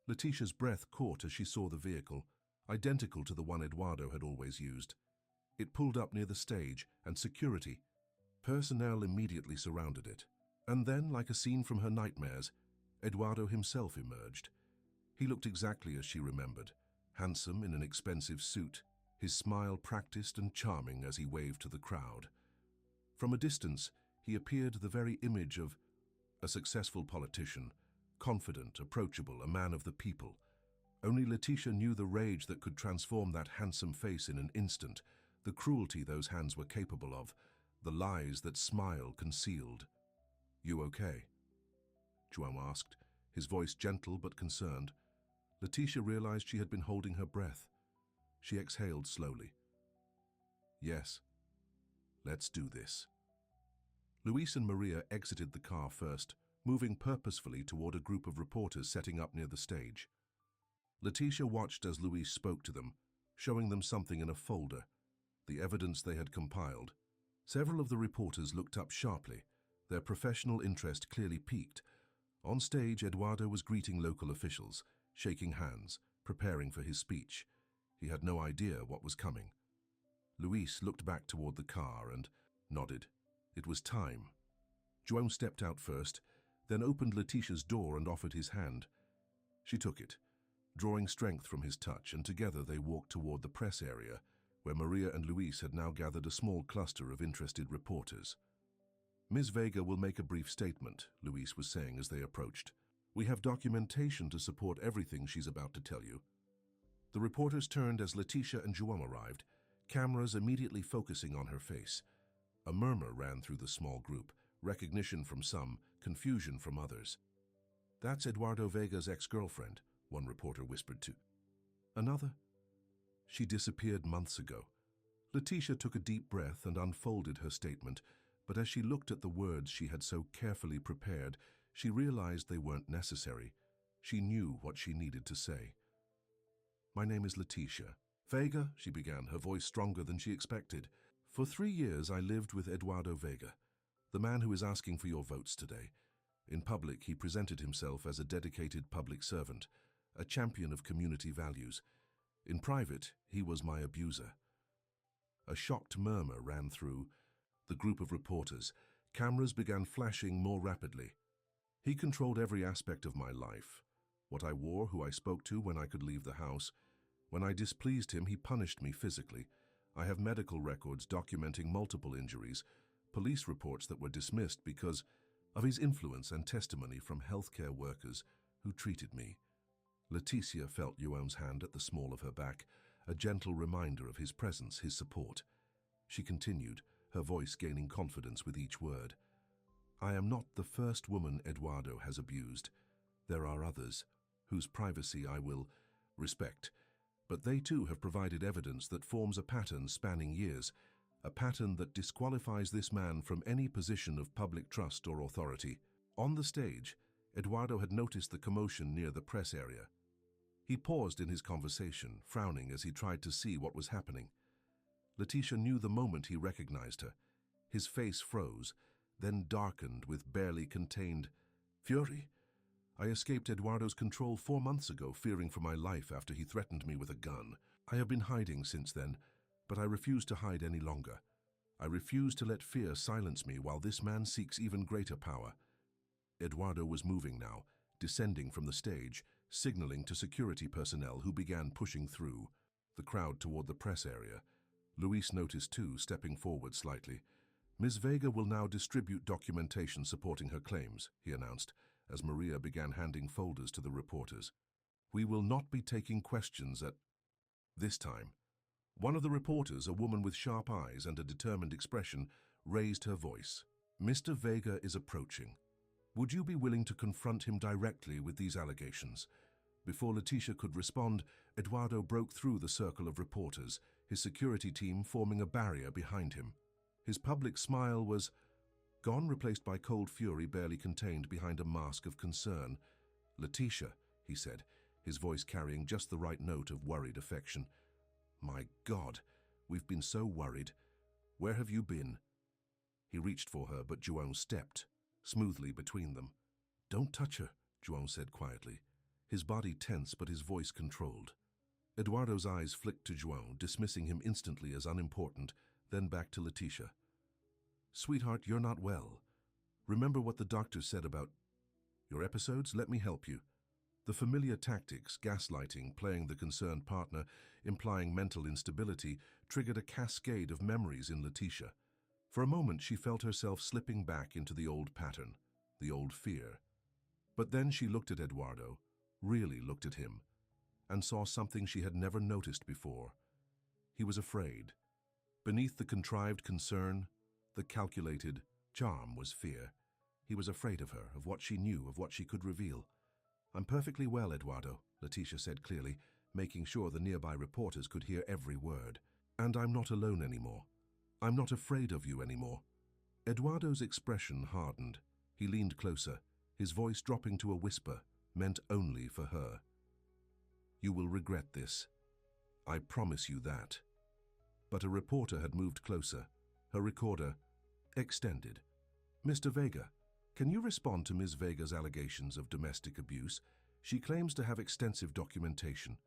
Letitia's breath caught as she saw the vehicle, identical to the one Eduardo had always used. It pulled up near the stage, and security, personnel immediately surrounded it. And then, like a scene from her nightmares, Eduardo himself emerged. He looked exactly as she remembered, handsome in an expensive suit, his smile practiced and charming as he waved to the crowd. From a distance, he appeared the very image of a successful politician, confident, approachable, a man of the people. Only Letitia knew the rage that could transform that handsome face in an instant, the cruelty those hands were capable of, the lies that smile concealed. "You okay?" Juwon asked, his voice gentle but concerned. Letitia realized she had been holding her breath. She exhaled slowly. "Yes. Let's do this." Luis and Maria exited the car first, moving purposefully toward a group of reporters setting up near the stage. Letitia watched as Luis spoke to them, showing them something in a folder, the evidence they had compiled. Several of the reporters looked up sharply, their professional interest clearly piqued. On stage, Eduardo was greeting local officials, shaking hands, preparing for his speech. He had no idea what was coming. Luis looked back toward the car and nodded. It was time. Juwon stepped out first, then opened Letitia's door and offered his hand. She took it, drawing strength from his touch, and together they walked toward the press area, where Maria and Luis had now gathered a small cluster of interested reporters. "Ms. Vega will make a brief statement," Luis was saying as they approached. "We have documentation to support everything she's about to tell you." The reporters turned as Letitia and Juwon arrived, cameras immediately focusing on her face. A murmur ran through the small group, recognition from some, confusion from others. "That's Eduardo Vega's ex-girlfriend," one reporter whispered to another. "She disappeared months ago." Letitia took a deep breath and unfolded her statement, but as she looked at the words she had so carefully prepared, she realized they weren't necessary. She knew what she needed to say. "My name is Letitia Vega," she began, her voice stronger than she expected. "For 3 years I lived with Eduardo Vega, the man who is asking for your votes today. In public, he presented himself as a dedicated public servant, a champion of community values. In private, he was my abuser." A shocked murmur ran through the group of reporters. Cameras began flashing more rapidly. "He controlled every aspect of my life. What I wore, who I spoke to, when I could leave the house. When I displeased him, he punished me physically. I have medical records documenting multiple injuries, police reports that were dismissed because of his influence, and testimony from healthcare workers who treated me." Letitia felt Juwon's hand at the small of her back, a gentle reminder of his presence, his support. She continued, her voice gaining confidence with each word. "I am not the first woman Eduardo has abused. There are others, whose privacy I will respect. But they too have provided evidence that forms a pattern spanning years, a pattern that disqualifies this man from any position of public trust or authority." On the stage, Eduardo had noticed the commotion near the press area. He paused in his conversation, frowning as he tried to see what was happening. Letitia knew the moment he recognized her. His face froze, then darkened with barely contained fury. I escaped Eduardo's control 4 months ago, fearing for my life after he threatened me with a gun. I have been hiding since then, but I refuse to hide any longer. I refuse to let fear silence me while this man seeks even greater power. Eduardo was moving now, descending from the stage, signaling to security personnel who began pushing through the crowd toward the press area. Luis noticed too, stepping forward slightly. Ms. Vega will now distribute documentation supporting her claims, he announced, as Maria began handing folders to the reporters. We will not be taking questions at this time. One of the reporters, a woman with sharp eyes and a determined expression, raised her voice. Mr. Vega is approaching. Would you be willing to confront him directly with these allegations? Before Letitia could respond, Eduardo broke through the circle of reporters, his security team forming a barrier behind him. His public smile was gone, replaced by cold fury barely contained behind a mask of concern. Letitia, he said, his voice carrying just the right note of worried affection. My God, we've been so worried. Where have you been? He reached for her, but João stepped smoothly between them. Don't touch her, João said quietly, his body tense but his voice controlled. Eduardo's eyes flicked to João, dismissing him instantly as unimportant, then back to Letitia. Sweetheart, you're not well. Remember what the doctor said about your episodes? Let me help you. The familiar tactics, gaslighting, playing the concerned partner, implying mental instability, triggered a cascade of memories in Letitia. For a moment, she felt herself slipping back into the old pattern, the old fear. But then she looked at Eduardo, really looked at him, and saw something she had never noticed before. He was afraid. Beneath the contrived concern, the calculated charm was fear. He was afraid of her, of what she knew, of what she could reveal. I'm perfectly well, Eduardo, Letitia said clearly, making sure the nearby reporters could hear every word. And I'm not alone anymore. I'm not afraid of you anymore. Eduardo's expression hardened. He leaned closer, his voice dropping to a whisper, meant only for her. You will regret this. I promise you that. But a reporter had moved closer, her recorder extended. Mr. Vega, can you respond to Ms. Vega's allegations of domestic abuse? She claims to have extensive documentation.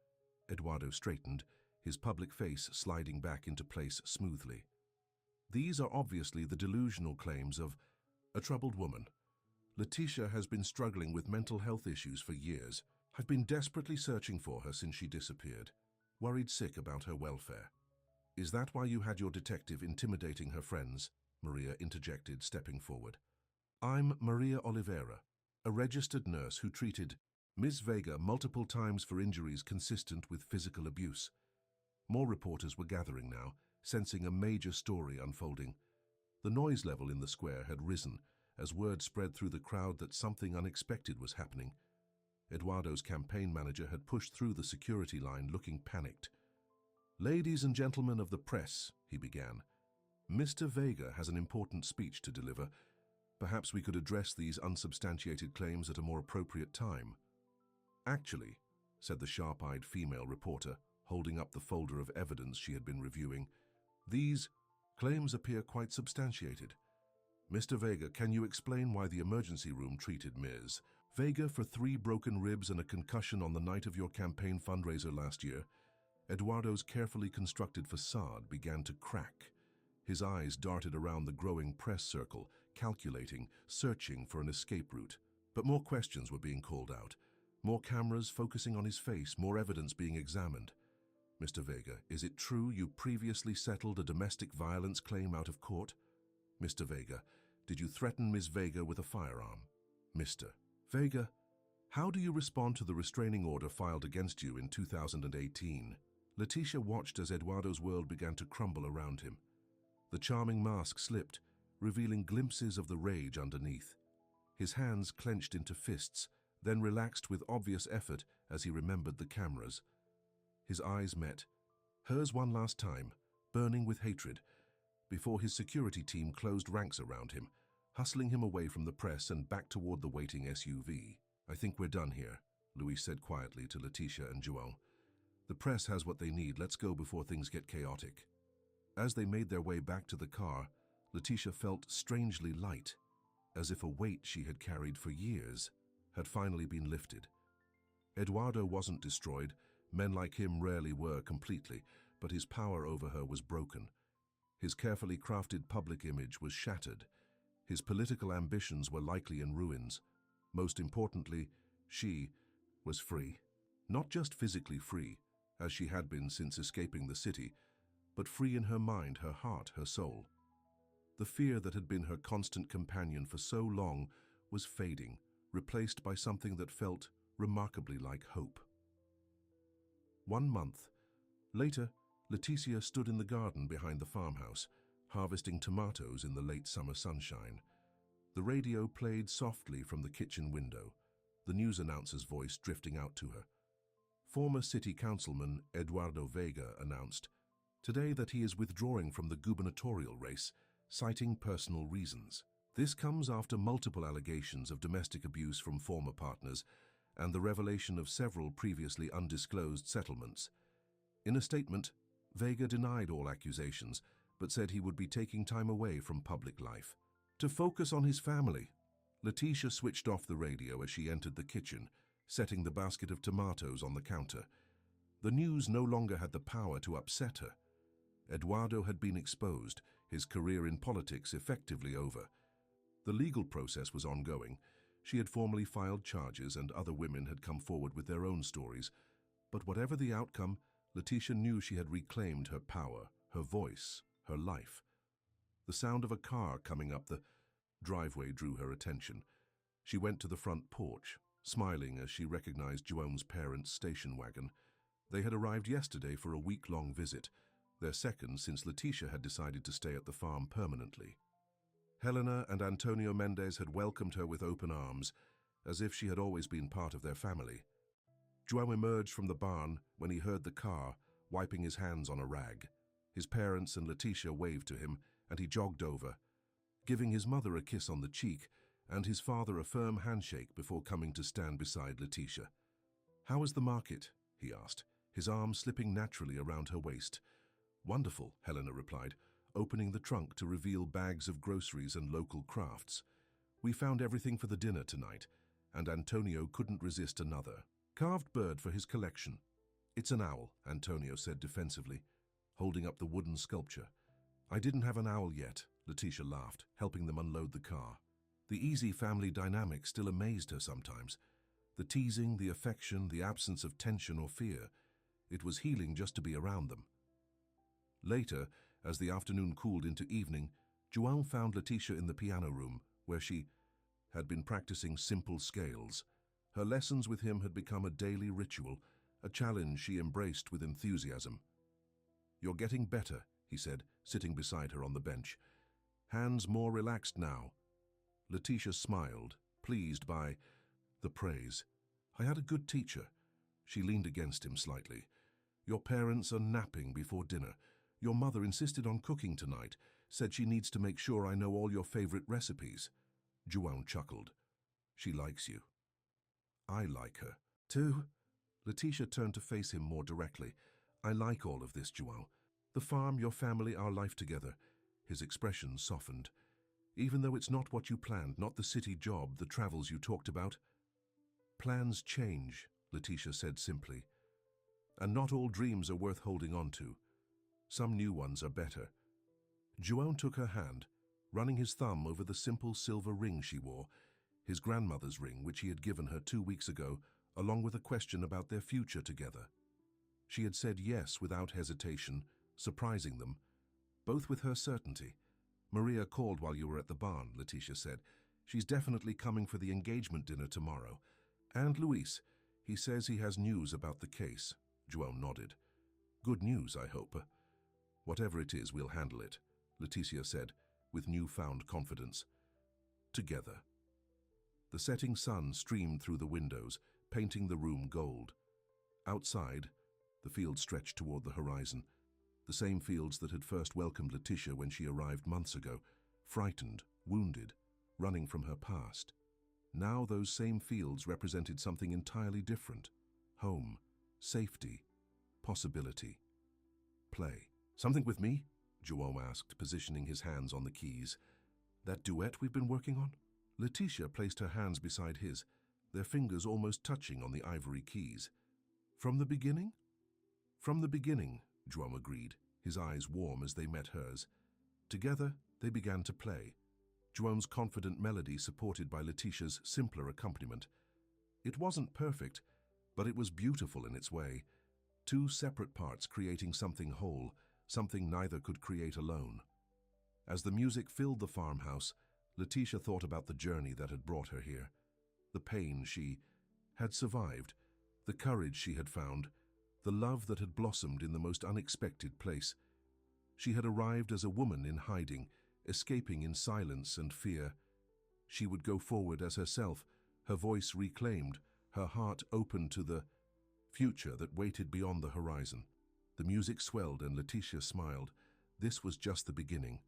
Eduardo straightened, his public face sliding back into place smoothly. These are obviously the delusional claims of a troubled woman. Letitia has been struggling with mental health issues for years. I've been desperately searching for her since she disappeared, worried sick about her welfare. Is that why you had your detective intimidating her friends? Maria interjected, stepping forward. I'm Maria Oliveira, a registered nurse who treated Ms. Vega multiple times for injuries consistent with physical abuse. More reporters were gathering now, sensing a major story unfolding. The noise level in the square had risen as word spread through the crowd that something unexpected was happening. Eduardo's campaign manager had pushed through the security line looking panicked. Ladies and gentlemen of the press, he began. Mr. Vega has an important speech to deliver. Perhaps we could address these unsubstantiated claims at a more appropriate time. Actually, said the sharp-eyed female reporter, holding up the folder of evidence she had been reviewing, these claims appear quite substantiated. Mr. Vega, can you explain why the emergency room treated Ms. Vega for 3 broken ribs and a concussion on the night of your campaign fundraiser last year? Eduardo's carefully constructed facade began to crack. His eyes darted around the growing press circle, calculating, searching for an escape route. But more questions were being called out. More cameras focusing on his face, more evidence being examined. Mr. Vega, is it true you previously settled a domestic violence claim out of court? Mr. Vega, did you threaten Ms. Vega with a firearm? Mr. Vega, how do you respond to the restraining order filed against you in 2018? Letitia watched as Eduardo's world began to crumble around him. The charming mask slipped, revealing glimpses of the rage underneath. His hands clenched into fists, then relaxed with obvious effort as he remembered the cameras. His eyes met, hers one last time, burning with hatred, before his security team closed ranks around him, hustling him away from the press and back toward the waiting SUV. I think we're done here, Luis said quietly to Leticia and João. "The press has what they need. Let's go before things get chaotic." As they made their way back to the car, Leticia felt strangely light, as if a weight she had carried for years had finally been lifted. Eduardo wasn't destroyed. Men like him rarely were completely, but his power over her was broken. His carefully crafted public image was shattered. His political ambitions were likely in ruins. Most importantly, she was free. Not just physically free, as she had been since escaping the city, but free in her mind, her heart, her soul. The fear that had been her constant companion for so long was fading, replaced by something that felt remarkably like hope. 1 month later, Leticia stood in the garden behind the farmhouse, harvesting tomatoes in the late summer sunshine. The radio played softly from the kitchen window, the news announcer's voice drifting out to her. Former city councilman Eduardo Vega announced today that he is withdrawing from the gubernatorial race, citing personal reasons. This comes after multiple allegations of domestic abuse from former partners and the revelation of several previously undisclosed settlements. In a statement, Vega denied all accusations, but said he would be taking time away from public life to focus on his family. Leticia switched off the radio as she entered the kitchen, setting the basket of tomatoes on the counter. The news no longer had the power to upset her. Eduardo had been exposed, his career in politics effectively over. The legal process was ongoing. She had formally filed charges and other women had come forward with their own stories. But whatever the outcome, Leticia knew she had reclaimed her power, her voice, her life. The sound of a car coming up the driveway drew her attention. She went to the front porch, smiling as she recognized João's parents' station wagon. They had arrived yesterday for a week-long visit, their second since Leticia had decided to stay at the farm permanently. Helena and Antonio Mendez had welcomed her with open arms, as if she had always been part of their family. João emerged from the barn when he heard the car, wiping his hands on a rag. His parents and Leticia waved to him, and he jogged over, giving his mother a kiss on the cheek and his father a firm handshake before coming to stand beside Leticia. "How is the market?" he asked, his arm slipping naturally around her waist. "Wonderful," Helena replied, opening the trunk to reveal bags of groceries and local crafts. "We found everything for the dinner tonight, and Antonio couldn't resist another carved bird for his collection." "It's an owl," Antonio said defensively, holding up the wooden sculpture. "I didn't have an owl yet," Leticia laughed, helping them unload the car. The easy family dynamic still amazed her sometimes. The teasing, the affection, the absence of tension or fear. It was healing just to be around them. Later, as the afternoon cooled into evening, João found Leticia in the piano room, where she had been practicing simple scales. Her lessons with him had become a daily ritual, a challenge she embraced with enthusiasm. "You're getting better," he said, sitting beside her on the bench. "Hands more relaxed now." Leticia smiled, pleased by the praise. "I had a good teacher." She leaned against him slightly. "Your parents are napping before dinner. Your mother insisted on cooking tonight, said she needs to make sure I know all your favorite recipes." João chuckled. "She likes you." "I like her, too." Leticia turned to face him more directly. "I like all of this, João. The farm, your family, our life together." His expression softened. "Even though it's not what you planned, not the city job, the travels you talked about." "Plans change," Leticia said simply. "And not all dreams are worth holding on to. Some new ones are better." João took her hand, running his thumb over the simple silver ring she wore, his grandmother's ring, which he had given her 2 weeks ago, along with a question about their future together. She had said yes without hesitation, surprising them, both with her certainty. "Maria called while you were at the barn," Leticia said. "She's definitely coming for the engagement dinner tomorrow. And Luis, he says he has news about the case." João nodded. "Good news, I hope." "Whatever it is, we'll handle it," Leticia said, with newfound confidence. Together. The setting sun streamed through the windows, painting the room gold. Outside, the fields stretched toward the horizon, the same fields that had first welcomed Leticia when she arrived months ago, frightened, wounded, running from her past. Now those same fields represented something entirely different. Home, safety, possibility, play. "Something with me?" João asked, positioning his hands on the keys. "That duet we've been working on?" Leticia placed her hands beside his, their fingers almost touching on the ivory keys. "From the beginning?" "From the beginning," João agreed, his eyes warm as they met hers. Together, they began to play, João's confident melody supported by Leticia's simpler accompaniment. It wasn't perfect, but it was beautiful in its way. Two separate parts creating something whole, something neither could create alone. As the music filled the farmhouse, Leticia thought about the journey that had brought her here. The pain she had survived, the courage she had found, the love that had blossomed in the most unexpected place. She had arrived as a woman in hiding, escaping in silence and fear. She would go forward as herself, her voice reclaimed, her heart open to the future that waited beyond the horizon. The music swelled and Leticia smiled. This was just the beginning.